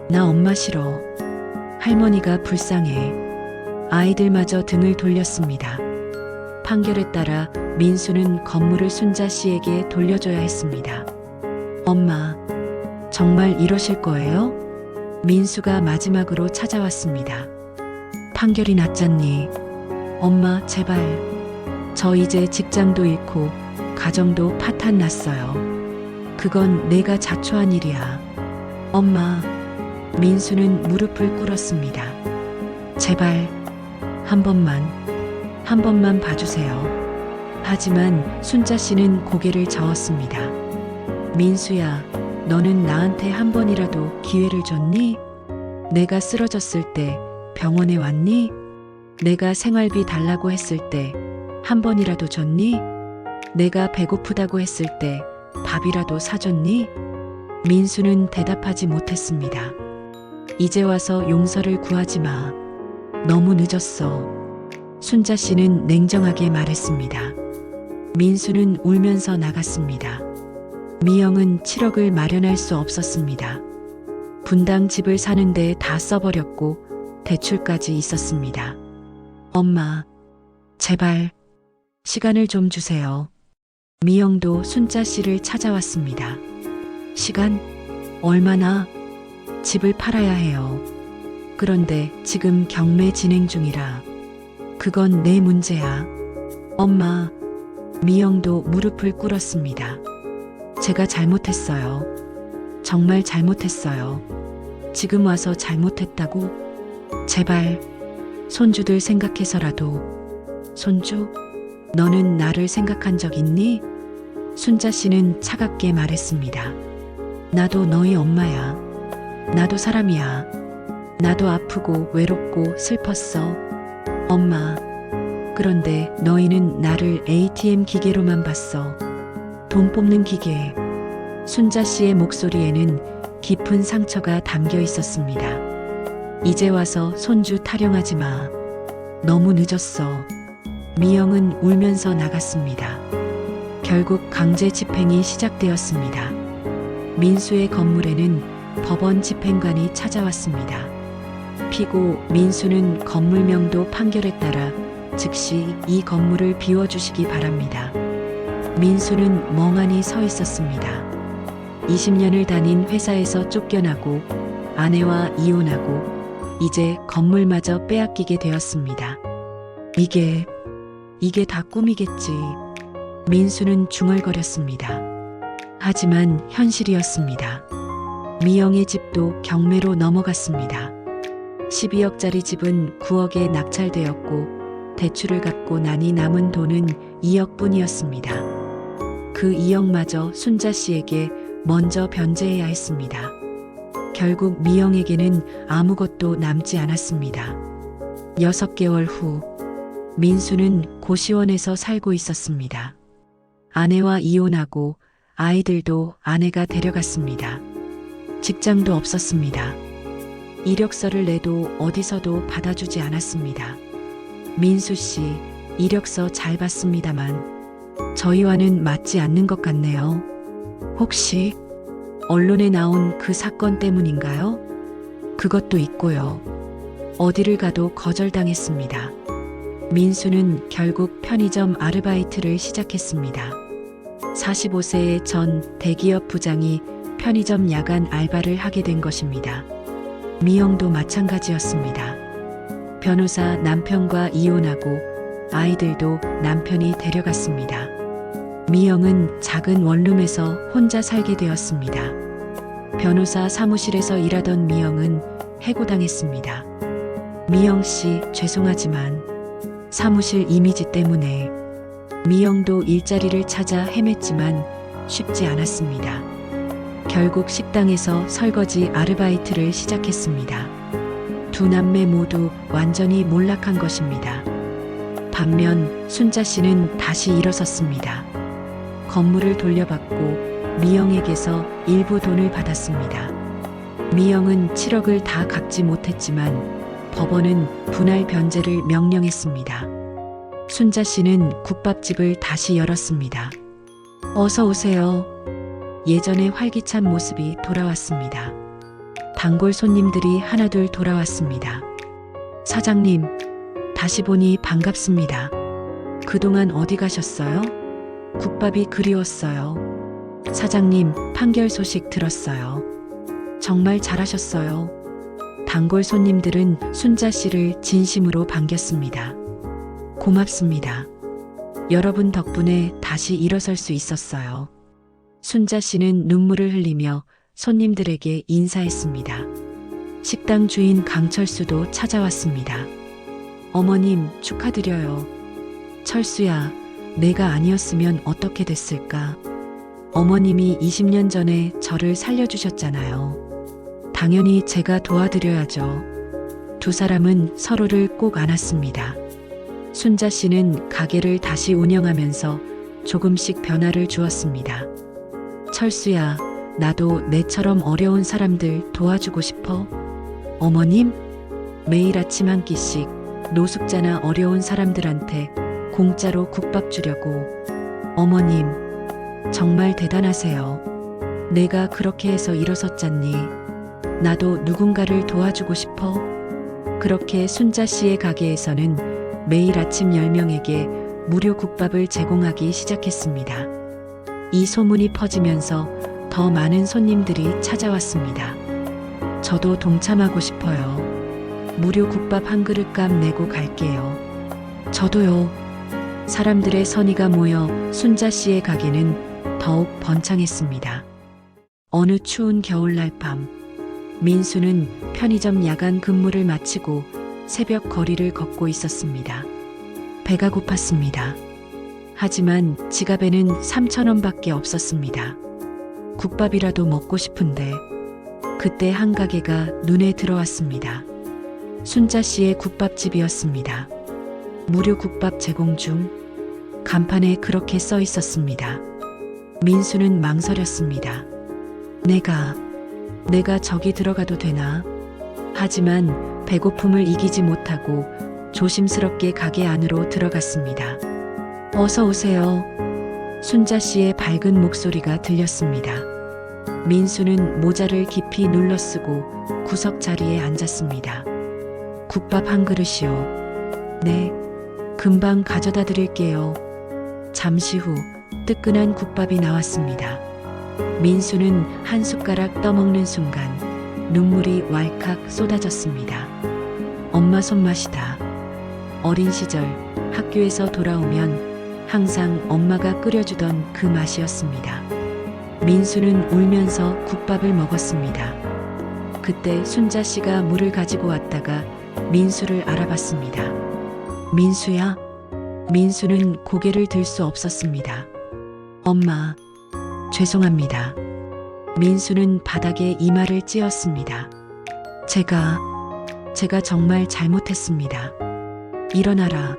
나 엄마 싫어. 할머니가 불쌍해. 아이들마저 등을 돌렸습니다. 판결에 따라 민수는 건물을 순자 씨에게 돌려줘야 했습니다. 엄마, 정말 이러실 거예요? 민수가 마지막으로 찾아왔습니다. 판결이 났잖니. 엄마, 제발. 저 이제 직장도 잃고 가정도 파탄 났어요. 그건 내가 자초한 일이야. 엄마. 민수는 무릎을 꿇었습니다. 제발 한 번만 봐주세요. 하지만 순자 씨는 고개를 저었습니다. 민수야, 너는 나한테 한 번이라도 기회를 줬니? 내가 쓰러졌을 때 병원에 왔니? 내가 생활비 달라고 했을 때 한 번이라도 줬니? 내가 배고프다고 했을 때 밥이라도 사줬니? 민수는 대답하지 못했습니다. 이제 와서 용서를 구하지 마. 너무 늦었어. 순자 씨는 냉정하게 말했습니다. 민수는 울면서 나갔습니다. 미영은 7억을 마련할 수 없었습니다. 분당 집을 사는데 다 써버렸고 대출까지 있었습니다. 엄마, 제발 시간을 좀 주세요. 미영도 순자 씨를 찾아왔습니다. 시간? 얼마나? 집을 팔아야 해요. 그런데 지금 경매 진행 중이라. 그건 내 문제야. 엄마. 미영도 무릎을 꿇었습니다. 제가 잘못했어요. 정말 잘못했어요. 지금 와서 잘못했다고? 제발 손주들 생각해서라도. 손주? 너는 나를 생각한 적 있니? 순자 씨는 차갑게 말했습니다. 나도 너희 엄마야. 나도 사람이야. 나도 아프고 외롭고 슬펐어. 엄마. 그런데 너희는 나를 ATM 기계로만 봤어. 돈 뽑는 기계. 순자 씨의 목소리에는 깊은 상처가 담겨 있었습니다. 이제 와서 손주 타령하지 마. 너무 늦었어. 미영은 울면서 나갔습니다. 결국 강제 집행이 시작되었습니다. 민수의 건물에는 법원 집행관이 찾아왔습니다. 피고 민수는 건물명도 판결에 따라 즉시 이 건물을 비워주시기 바랍니다. 민수는 멍하니 서 있었습니다. 20년을 다닌 회사에서 쫓겨나고 아내와 이혼하고 이제 건물마저 빼앗기게 되었습니다. 이게 다 꿈이겠지. 민수는 중얼거렸습니다. 하지만 현실이었습니다. 미영의 집도 경매로 넘어갔습니다. 12억짜리 집은 9억에 낙찰되었고 대출을 갚고 나니 남은 돈은 2억뿐이었습니다. 그 2억마저 순자 씨에게 먼저 변제해야 했습니다. 결국 미영에게는 아무것도 남지 않았습니다. 6개월 후 민수는 고시원에서 살고 있었습니다. 아내와 이혼하고 아이들도 아내가 데려갔습니다. 직장도 없었습니다. 이력서를 내도 어디서도 받아주지 않았습니다. 민수 씨, 이력서 잘 봤습니다만 저희와는 맞지 않는 것 같네요. 혹시 언론에 나온 그 사건 때문인가요? 그것도 있고요. 어디를 가도 거절당했습니다. 민수는 결국 편의점 아르바이트를 시작했습니다. 45세의 전 대기업 부장이 편의점 야간 알바를 하게 된 것입니다. 미영도 마찬가지였습니다. 변호사 남편과 이혼하고 아이들도 남편이 데려갔습니다. 미영은 작은 원룸에서 혼자 살게 되었습니다. 변호사 사무실에서 일하던 미영은 해고당했습니다. 미영 씨, 죄송하지만 사무실 이미지 때문에. 미영도 일자리를 찾아 헤맸지만 쉽지 않았습니다. 결국 식당에서 설거지 아르바이트를 시작했습니다. 두 남매 모두 완전히 몰락한 것입니다. 반면 순자 씨는 다시 일어섰습니다. 건물을 돌려받고 미영에게서 일부 돈을 받았습니다. 미영은 7억을 다 갚지 못했지만 법원은 분할 변제를 명령했습니다. 순자 씨는 국밥집을 다시 열었습니다. 어서 오세요. 예전의 활기찬 모습이 돌아왔습니다. 단골 손님들이 하나둘 돌아왔습니다. 사장님, 다시 보니 반갑습니다. 그동안 어디 가셨어요? 국밥이 그리웠어요. 사장님, 판결 소식 들었어요. 정말 잘하셨어요. 단골 손님들은 순자 씨를 진심으로 반겼습니다. 고맙습니다. 여러분 덕분에 다시 일어설 수 있었어요. 순자 씨는 눈물을 흘리며 손님들에게 인사했습니다. 식당 주인 강철수도 찾아왔습니다. 어머님, 축하드려요. 철수야, 내가 아니었으면 어떻게 됐을까? 어머님이 20년 전에 저를 살려주셨잖아요. 당연히 제가 도와드려야죠. 두 사람은 서로를 꼭 안았습니다. 순자 씨는 가게를 다시 운영하면서 조금씩 변화를 주었습니다. 철수야, 나도 내처럼 어려운 사람들 도와주고 싶어. 어머님, 매일 아침 한 끼씩 노숙자나 어려운 사람들한테 공짜로 국밥 주려고. 어머님, 정말 대단하세요. 내가 그렇게 해서 일어섰잖니. 나도 누군가를 도와주고 싶어. 그렇게 순자 씨의 가게에서는 매일 아침 10명에게 무료 국밥을 제공하기 시작했습니다. 이 소문이 퍼지면서 더 많은 손님들이 찾아왔습니다. 저도 동참하고 싶어요. 무료 국밥 한 그릇값 내고 갈게요. 저도요. 사람들의 선의가 모여 순자 씨의 가게는 더욱 번창했습니다. 어느 추운 겨울날 밤, 민수는 편의점 야간 근무를 마치고 새벽 거리를 걷고 있었습니다. 배가 고팠습니다. 하지만 지갑에는 3,000원밖에 없었습니다. 국밥이라도 먹고 싶은데 그때 한 가게가 눈에 들어왔습니다. 순자 씨의 국밥집이었습니다. 무료 국밥 제공 중. 간판에 그렇게 써 있었습니다. 민수는 망설였습니다. 내가 저기 들어가도 되나? 하지만 배고픔을 이기지 못하고 조심스럽게 가게 안으로 들어갔습니다. 어서 오세요. 순자 씨의 밝은 목소리가 들렸습니다. 민수는 모자를 깊이 눌러 쓰고 구석 자리에 앉았습니다. 국밥 한 그릇이요. 네, 금방 가져다 드릴게요. 잠시 후 뜨끈한 국밥이 나왔습니다. 민수는 한 숟가락 떠먹는 순간 눈물이 왈칵 쏟아졌습니다. 엄마 손맛이다. 어린 시절 학교에서 돌아오면 항상 엄마가 끓여주던 그 맛이었습니다. 민수는 울면서 국밥을 먹었습니다. 그때 순자 씨가 물을 가지고 왔다가 민수를 알아봤습니다. 민수야? 민수는 고개를 들 수 없었습니다. 엄마, 죄송합니다. 민수는 바닥에 이마를 찧었습니다. 제가 정말 잘못했습니다. 일어나라.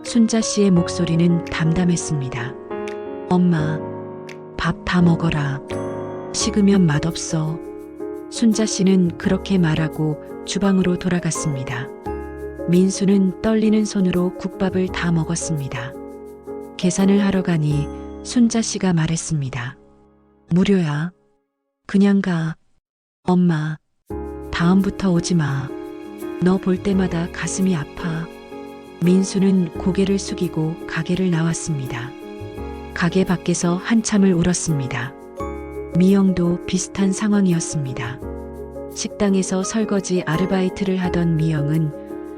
순자 씨의 목소리는 담담했습니다. 엄마, 밥 다 먹어라. 식으면 맛없어. 순자 씨는 그렇게 말하고 주방으로 돌아갔습니다. 민수는 떨리는 손으로 국밥을 다 먹었습니다. 계산을 하러 가니 순자 씨가 말했습니다. 무료야. 그냥 가. 엄마, 다음부터 오지 마. 너 볼 때마다 가슴이 아파. 민수는 고개를 숙이고 가게를 나왔습니다. 가게 밖에서 한참을 울었습니다. 미영도 비슷한 상황이었습니다. 식당에서 설거지 아르바이트를 하던 미영은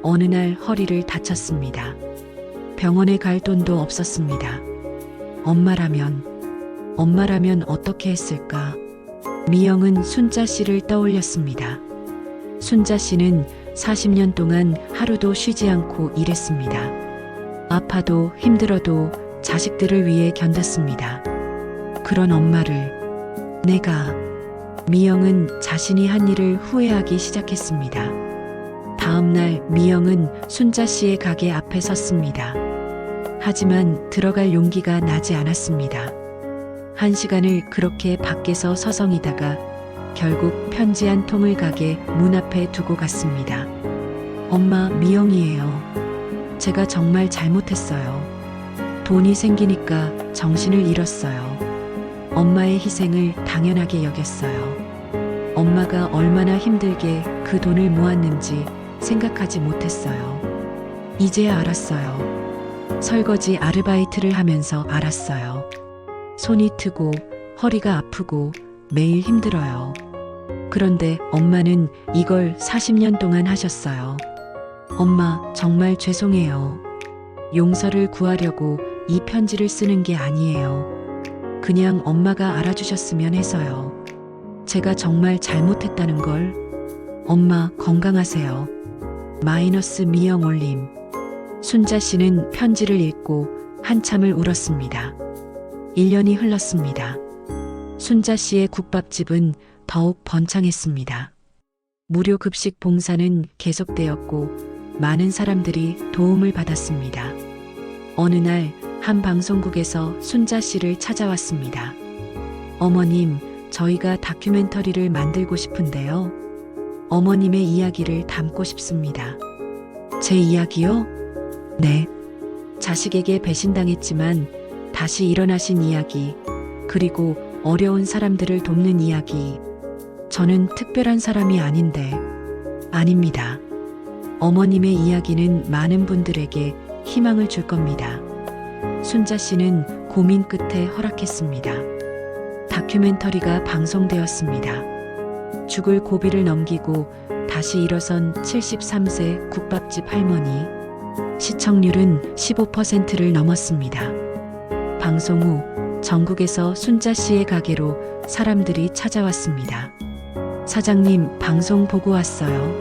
어느 날 허리를 다쳤습니다. 병원에 갈 돈도 없었습니다. 엄마라면 어떻게 했을까? 미영은 순자 씨를 떠올렸습니다. 순자 씨는 40년 동안 하루도 쉬지 않고 일했습니다. 아파도 힘들어도 자식들을 위해 견뎠습니다. 그런 엄마를 미영은 자신이 한 일을 후회하기 시작했습니다. 다음 날 미영은 순자 씨의 가게 앞에 섰습니다. 하지만 들어갈 용기가 나지 않았습니다. 1시간을 그렇게 밖에서 서성이다가 결국 편지 한 통을 가게 문 앞에 두고 갔습니다. 엄마, 미영이에요. 제가 정말 잘못했어요. 돈이 생기니까 정신을 잃었어요. 엄마의 희생을 당연하게 여겼어요. 엄마가 얼마나 힘들게 그 돈을 모았는지 생각하지 못했어요. 이제야 알았어요. 설거지 아르바이트를 하면서 알았어요. 손이 트고 허리가 아프고 매일 힘들어요. 그런데 엄마는 이걸 40년 동안 하셨어요. 엄마, 정말 죄송해요. 용서를 구하려고 이 편지를 쓰는 게 아니에요. 그냥 엄마가 알아주셨으면 해서요. 제가 정말 잘못했다는 걸. 엄마, 건강하세요. 마이너스 미영 올림. 순자 씨는 편지를 읽고 한참을 울었습니다. 1년이 흘렀습니다. 순자 씨의 국밥집은 더욱 번창했습니다. 무료 급식 봉사는 계속되었고 많은 사람들이 도움을 받았습니다. 어느 날 한 방송국에서 순자 씨를 찾아왔습니다. 어머님, 저희가 다큐멘터리를 만들고 싶은데요. 어머님의 이야기를 담고 싶습니다. 제 이야기요? 네. 자식에게 배신당했지만 다시 일어나신 이야기, 그리고 어려운 사람들을 돕는 이야기. 저는 특별한 사람이 아닌데. 아닙니다. 어머님의 이야기는 많은 분들에게 희망을 줄 겁니다. 순자 씨는 고민 끝에 허락했습니다. 다큐멘터리가 방송되었습니다. 죽을 고비를 넘기고 다시 일어선 73세 국밥집 할머니. 시청률은 15%를 넘었습니다. 방송 후 전국에서 순자 씨의 가게로 사람들이 찾아왔습니다. 사장님, 방송 보고 왔어요.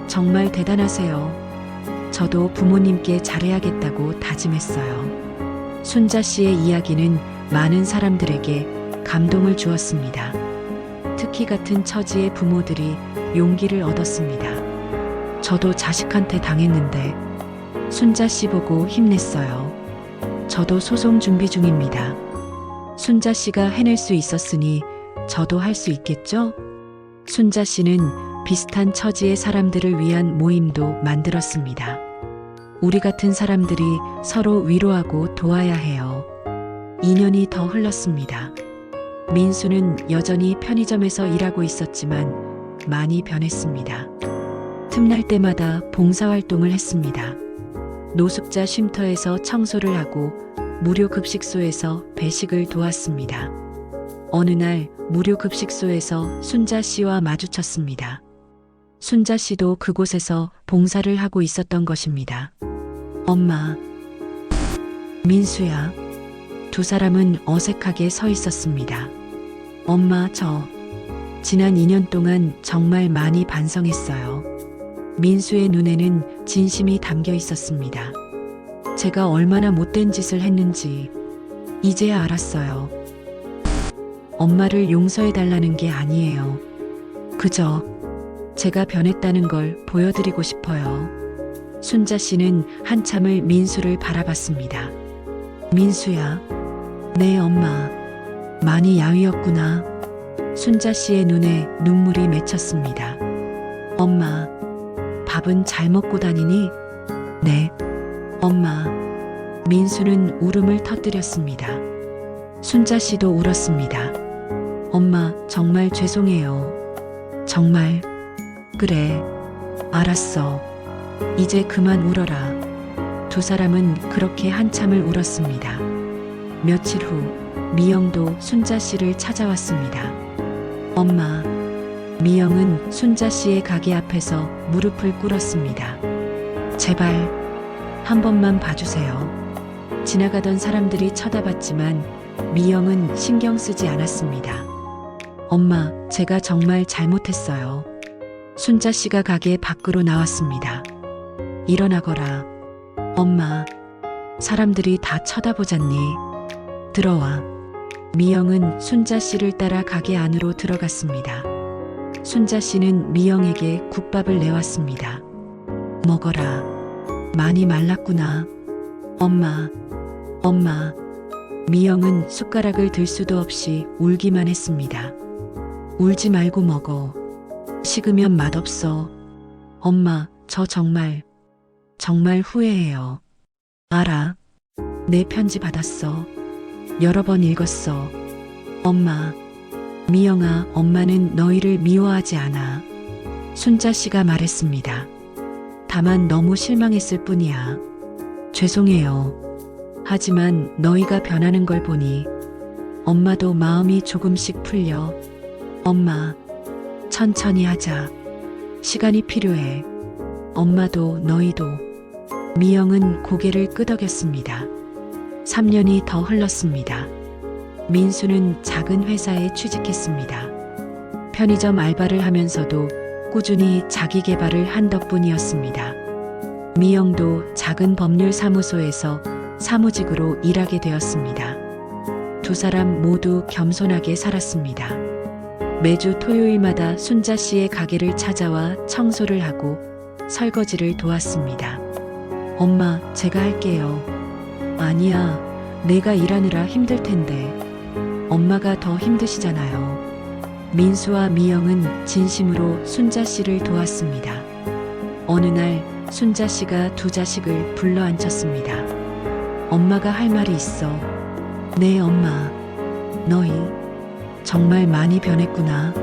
정말 대단하세요. 저도 부모님께 잘해야겠다고 다짐했어요. 순자 씨의 이야기는 많은 사람들에게 감동을 주었습니다. 특히 같은 처지의 부모들이 용기를 얻었습니다. 저도 자식한테 당했는데 순자 씨 보고 힘냈어요. 저도 소송 준비 중입니다. 순자 씨가 해낼 수 있었으니 저도 할 수 있겠죠? 순자 씨는 비슷한 처지의 사람들을 위한 모임도 만들었습니다. 우리 같은 사람들이 서로 위로하고 도와야 해요. 2년이 더 흘렀습니다. 민수는 여전히 편의점에서 일하고 있었지만 많이 변했습니다. 틈날 때마다 봉사활동을 했습니다. 노숙자 쉼터에서 청소를 하고 무료 급식소에서 배식을 도왔습니다. 어느 날 무료 급식소에서 순자 씨와 마주쳤습니다. 순자 씨도 그곳에서 봉사를 하고 있었던 것입니다. 엄마, 민수야. 두 사람은 어색하게 서 있었습니다. 엄마, 지난 2년 동안 정말 많이 반성했어요. 민수의 눈에는 진심이 담겨 있었습니다. 제가 얼마나 못된 짓을 했는지 이제야 알았어요. 엄마를 용서해달라는 게 아니에요. 그저 제가 변했다는 걸 보여드리고 싶어요. 순자 씨는 한참을 민수를 바라봤습니다. 민수야, 네 엄마, 많이 야위었구나. 순자 씨의 눈에 눈물이 맺혔습니다. 엄마, 밥은 잘 먹고 다니니? 네, 엄마. 민수는 울음을 터뜨렸습니다. 순자 씨도 울었습니다. 엄마, 정말 죄송해요. 정말. 그래, 알았어. 이제 그만 울어라. 두 사람은 그렇게 한참을 울었습니다. 며칠 후 미영도 순자 씨를 찾아왔습니다. 엄마, 미영은 순자 씨의 가게 앞에서 무릎을 꿇었습니다. 제발 한 번만 봐주세요. 지나가던 사람들이 쳐다봤지만 미영은 신경 쓰지 않았습니다. 엄마, 제가 정말 잘못했어요. 순자 씨가 가게 밖으로 나왔습니다. 일어나거라. 엄마, 사람들이 다 쳐다보잖니. 들어와. 미영은 순자 씨를 따라 가게 안으로 들어갔습니다. 순자 씨는 미영에게 국밥을 내왔습니다. 먹어라. 많이 말랐구나. 엄마, 엄마. 미영은 숟가락을 들 수도 없이 울기만 했습니다. 울지 말고 먹어. 식으면 맛없어. 엄마, 저 정말 후회해요. 알아. 내 편지 받았어. 여러 번 읽었어. 엄마, 미영아, 엄마는 너희를 미워하지 않아. 순자 씨가 말했습니다. 다만 너무 실망했을 뿐이야. 죄송해요. 하지만 너희가 변하는 걸 보니 엄마도 마음이 조금씩 풀려. 엄마, 천천히 하자. 시간이 필요해. 엄마도 너희도. 미영은 고개를 끄덕였습니다. 3년이 더 흘렀습니다. 민수는 작은 회사에 취직했습니다. 편의점 알바를 하면서도 꾸준히 자기 개발을 한 덕분이었습니다. 미영도 작은 법률 사무소에서 사무직으로 일하게 되었습니다. 두 사람 모두 겸손하게 살았습니다. 매주 토요일마다 순자 씨의 가게를 찾아와 청소를 하고 설거지를 도왔습니다. 엄마, 제가 할게요. 아니야, 내가 일하느라 힘들 텐데. 엄마가 더 힘드시잖아요. 민수와 미영은 진심으로 순자 씨를 도왔습니다. 어느 날 순자 씨가 두 자식을 불러 앉혔습니다. 엄마가 할 말이 있어. 네, 엄마. 너희 정말 많이 변했구나.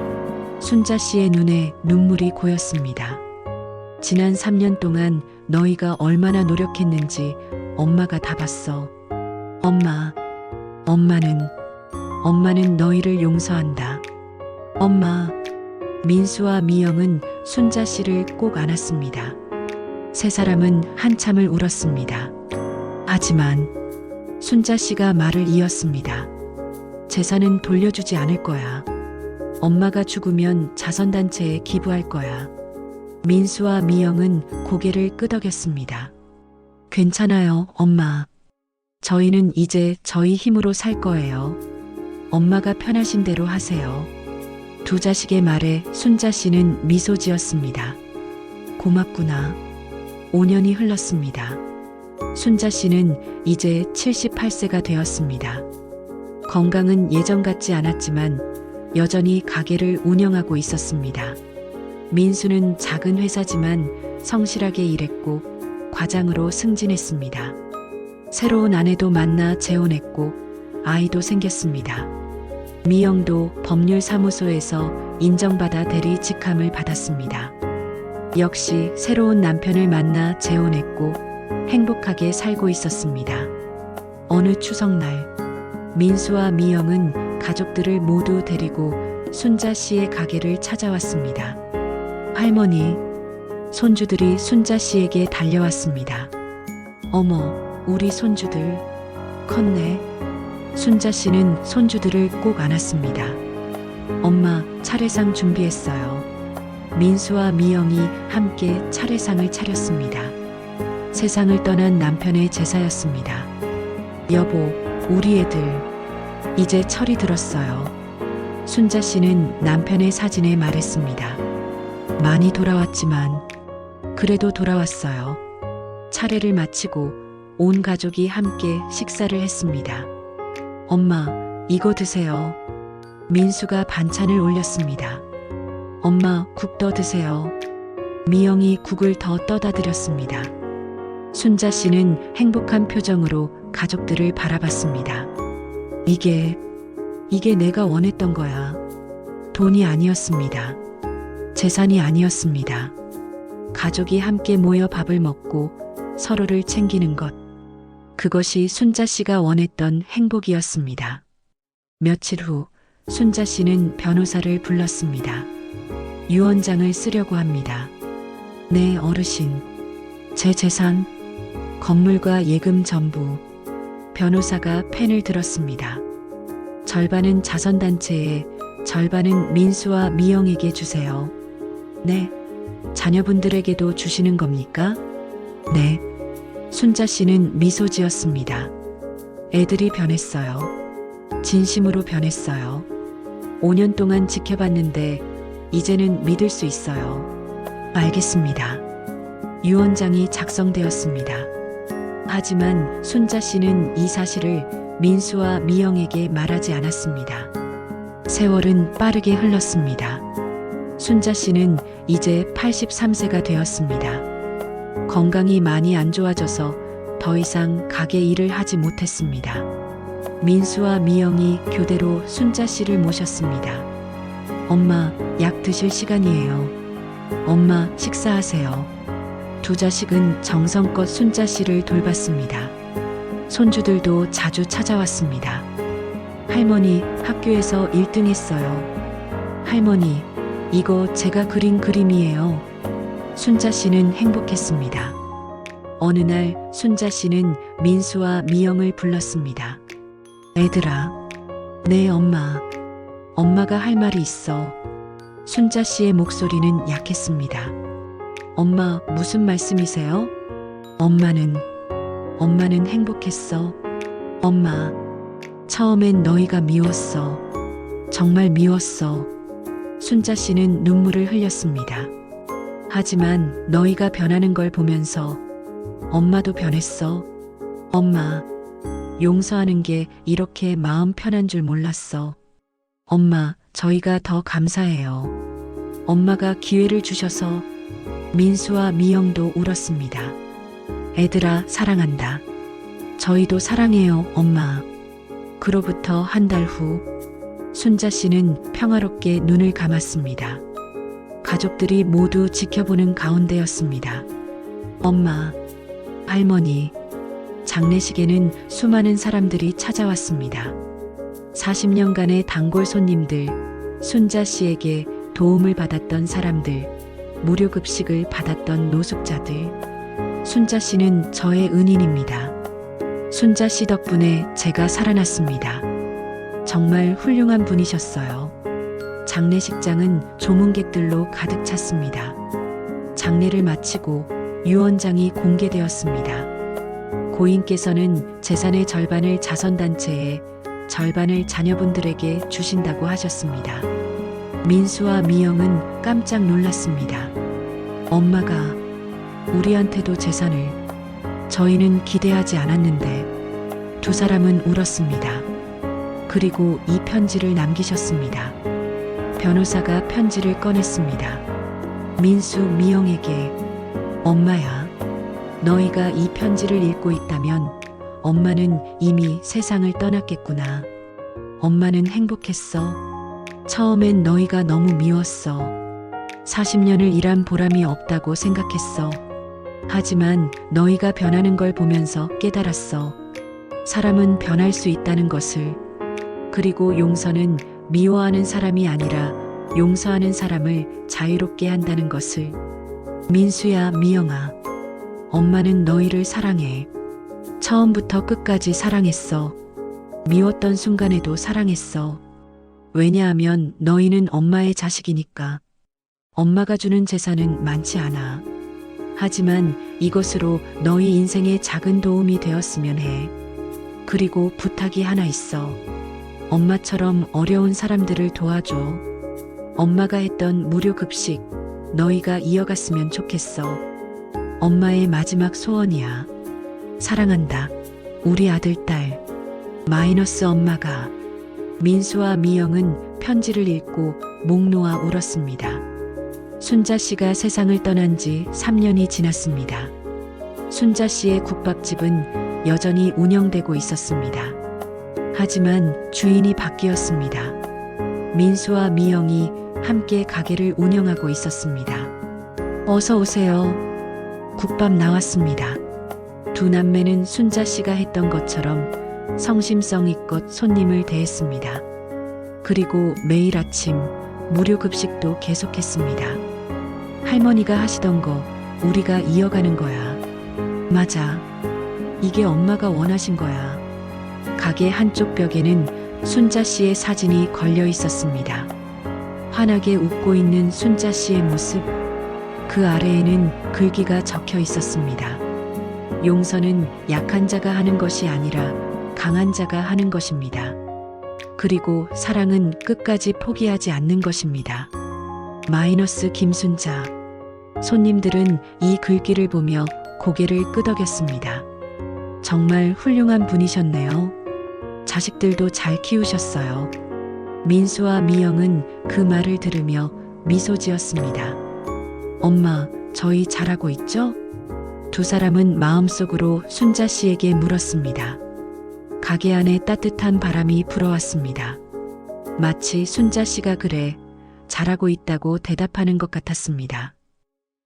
순자 씨의 눈에 눈물이 고였습니다. 지난 3년 동안 너희가 얼마나 노력했는지 엄마가 다 봤어. 엄마는 너희를 용서한다. 엄마. 민수와 미영은 순자 씨를 꼭 안았습니다. 세 사람은 한참을 울었습니다. 하지만 순자 씨가 말을 이었습니다. 재산은 돌려주지 않을 거야. 엄마가 죽으면 자선단체에 기부할 거야. 민수와 미영은 고개를 끄덕였습니다. 괜찮아요, 엄마. 저희는 이제 저희 힘으로 살 거예요. 엄마가 편하신 대로 하세요. 두 자식의 말에 순자 씨는 미소 지었습니다. 고맙구나. 5년이 흘렀습니다. 순자 씨는 이제 78세가 되었습니다. 건강은 예전 같지 않았지만 여전히 가게를 운영하고 있었습니다. 민수는 작은 회사지만 성실하게 일했고 과장으로 승진했습니다. 새로운 아내도 만나 재혼했고 아이도 생겼습니다. 미영도 법률사무소에서 인정받아 대리 직함을 받았습니다. 역시 새로운 남편을 만나 재혼했고 행복하게 살고 있었습니다. 어느 추석날 민수와 미영은 가족들을 모두 데리고 순자 씨의 가게를 찾아왔습니다. 할머니, 손주들이 순자 씨에게 달려왔습니다. 어머, 우리 손주들 컸네. 순자 씨는 손주들을 꼭 안았습니다. 엄마, 차례상 준비했어요. 민수와 미영이 함께 차례상을 차렸습니다. 세상을 떠난 남편의 제사였습니다. 여보, 우리 애들 이제 철이 들었어요. 순자 씨는 남편의 사진에 말했습니다. 많이 돌아왔지만 그래도 돌아왔어요. 차례를 마치고 온 가족이 함께 식사를 했습니다. 엄마, 이거 드세요. 민수가 반찬을 올렸습니다. 엄마, 국 더 드세요. 미영이 국을 더 떠다 드렸습니다. 순자 씨는 행복한 표정으로 가족들을 바라봤습니다. 이게 내가 원했던 거야. 돈이 아니었습니다. 재산이 아니었습니다. 가족이 함께 모여 밥을 먹고 서로를 챙기는 것. 그것이 순자 씨가 원했던 행복이었습니다. 며칠 후 순자 씨는 변호사를 불렀습니다. 유언장을 쓰려고 합니다. 네, 어르신. 제 재산, 건물과 예금 전부. 변호사가 펜을 들었습니다. 절반은 자선단체에, 절반은 민수와 미영에게 주세요. 네. 자녀분들에게도 주시는 겁니까? 네. 순자 씨는 미소 지었습니다. 애들이 변했어요. 진심으로 변했어요. 5년 동안 지켜봤는데 이제는 믿을 수 있어요. 알겠습니다. 유언장이 작성되었습니다. 하지만 순자 씨는 이 사실을 민수와 미영에게 말하지 않았습니다. 세월은 빠르게 흘렀습니다. 순자 씨는 이제 83세가 되었습니다. 건강이 많이 안 좋아져서 더 이상 가게 일을 하지 못했습니다. 민수와 미영이 교대로 순자 씨를 모셨습니다. 엄마, 약 드실 시간이에요. 엄마, 식사하세요. 두 자식은 정성껏 순자 씨를 돌봤습니다. 손주들도 자주 찾아왔습니다. 할머니, 학교에서 1등 했어요. 할머니, 이거 제가 그린 그림이에요. 순자 씨는 행복했습니다. 어느 날 순자 씨는 민수와 미영을 불렀습니다. 애들아, 네 엄마. 엄마가 할 말이 있어. 순자 씨의 목소리는 약했습니다. 엄마, 무슨 말씀이세요? 엄마는 행복했어. 엄마, 처음엔 너희가 미웠어. 정말 미웠어. 순자 씨는 눈물을 흘렸습니다. 하지만 너희가 변하는 걸 보면서 엄마도 변했어. 엄마, 용서하는 게 이렇게 마음 편한 줄 몰랐어. 엄마, 저희가 더 감사해요. 엄마가 기회를 주셔서. 민수와 미영도 울었습니다. 애들아, 사랑한다. 저희도 사랑해요, 엄마. 그로부터 한 달 후, 순자 씨는 평화롭게 눈을 감았습니다. 가족들이 모두 지켜보는 가운데였습니다. 엄마, 할머니, 장례식에는 수많은 사람들이 찾아왔습니다. 40년간의 단골 손님들, 순자 씨에게 도움을 받았던 사람들, 무료 급식을 받았던 노숙자들. 순자 씨는 저의 은인입니다. 순자 씨 덕분에 제가 살아났습니다. 정말 훌륭한 분이셨어요. 장례식장은 조문객들로 가득 찼습니다. 장례를 마치고 유언장이 공개되었습니다. 고인께서는 재산의 절반을 자선단체에, 절반을 자녀분들에게 주신다고 하셨습니다. 민수와 미영은 깜짝 놀랐습니다. 엄마가 우리한테도 재산을, 저희는 기대하지 않았는데. 두 사람은 울었습니다. 그리고 이 편지를 남기셨습니다. 변호사가 편지를 꺼냈습니다. 민수, 미영에게. 엄마야, 너희가 이 편지를 읽고 있다면 엄마는 이미 세상을 떠났겠구나. 엄마는 행복했어. 처음엔 너희가 너무 미웠어. 40년을 일한 보람이 없다고 생각했어. 하지만 너희가 변하는 걸 보면서 깨달았어. 사람은 변할 수 있다는 것을. 그리고 용서는 미워하는 사람이 아니라 용서하는 사람을 자유롭게 한다는 것을. 민수야, 미영아, 엄마는 너희를 사랑해. 처음부터 끝까지 사랑했어. 미웠던 순간에도 사랑했어. 왜냐하면 너희는 엄마의 자식이니까. 엄마가 주는 재산은 많지 않아. 하지만 이것으로 너희 인생에 작은 도움이 되었으면 해. 그리고 부탁이 하나 있어. 엄마처럼 어려운 사람들을 도와줘. 엄마가 했던 무료 급식, 너희가 이어갔으면 좋겠어. 엄마의 마지막 소원이야. 사랑한다. 우리 아들, 딸. 마이너스 엄마가. 민수와 미영은 편지를 읽고 목 놓아 울었습니다. 순자 씨가 세상을 떠난 지 3년이 지났습니다. 순자 씨의 국밥집은 여전히 운영되고 있었습니다. 하지만 주인이 바뀌었습니다. 민수와 미영이 함께 가게를 운영하고 있었습니다. 어서 오세요. 국밥 나왔습니다. 두 남매는 순자 씨가 했던 것처럼 성심성의껏 손님을 대했습니다. 그리고 매일 아침 무료 급식도 계속했습니다. 할머니가 하시던 거 우리가 이어가는 거야. 맞아. 이게 엄마가 원하신 거야. 가게 한쪽 벽에는 순자 씨의 사진이 걸려 있었습니다. 환하게 웃고 있는 순자 씨의 모습. 그 아래에는 글귀가 적혀 있었습니다. 용서는 약한 자가 하는 것이 아니라 강한 자가 하는 것입니다. 그리고 사랑은 끝까지 포기하지 않는 것입니다. 마이너스 김순자. 손님들은 이 글귀를 보며 고개를 끄덕였습니다. 정말 훌륭한 분이셨네요. 자식들도 잘 키우셨어요. 민수와 미영은 그 말을 들으며 미소 지었습니다. 엄마, 저희 잘하고 있죠? 두 사람은 마음속으로 순자 씨에게 물었습니다. 가게 안에 따뜻한 바람이 불어왔습니다. 마치 순자 씨가 그래, 잘하고 있다고 대답하는 것 같았습니다.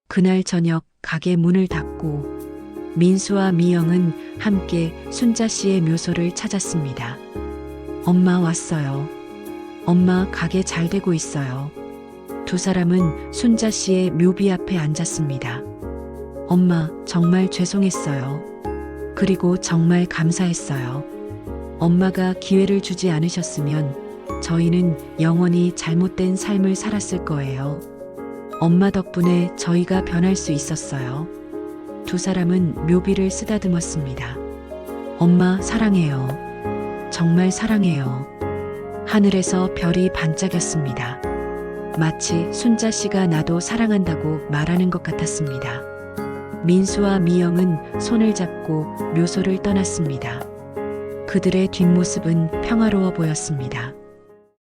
그날 저녁 가게 문을 닫고 민수와 미영은 함께 순자 씨의 묘소를 찾았습니다. 엄마 왔어요. 엄마 가게 잘 되고 있어요. 두 사람은 순자 씨의 묘비 앞에 앉았습니다. 엄마, 정말 죄송했어요. 그리고 정말 감사했어요. 엄마가 기회를 주지 않으셨으면 저희는 영원히 잘못된 삶을 살았을 거예요. 엄마 덕분에 저희가 변할 수 있었어요. 두 사람은 묘비를 쓰다듬었습니다. 엄마, 사랑해요. 정말 사랑해요. 하늘에서 별이 반짝였습니다. 마치 순자 씨가 나도 사랑한다고 말하는 것 같았습니다. 민수와 미영은 손을 잡고 묘소를 떠났습니다. 그들의 뒷모습은 평화로워 보였습니다.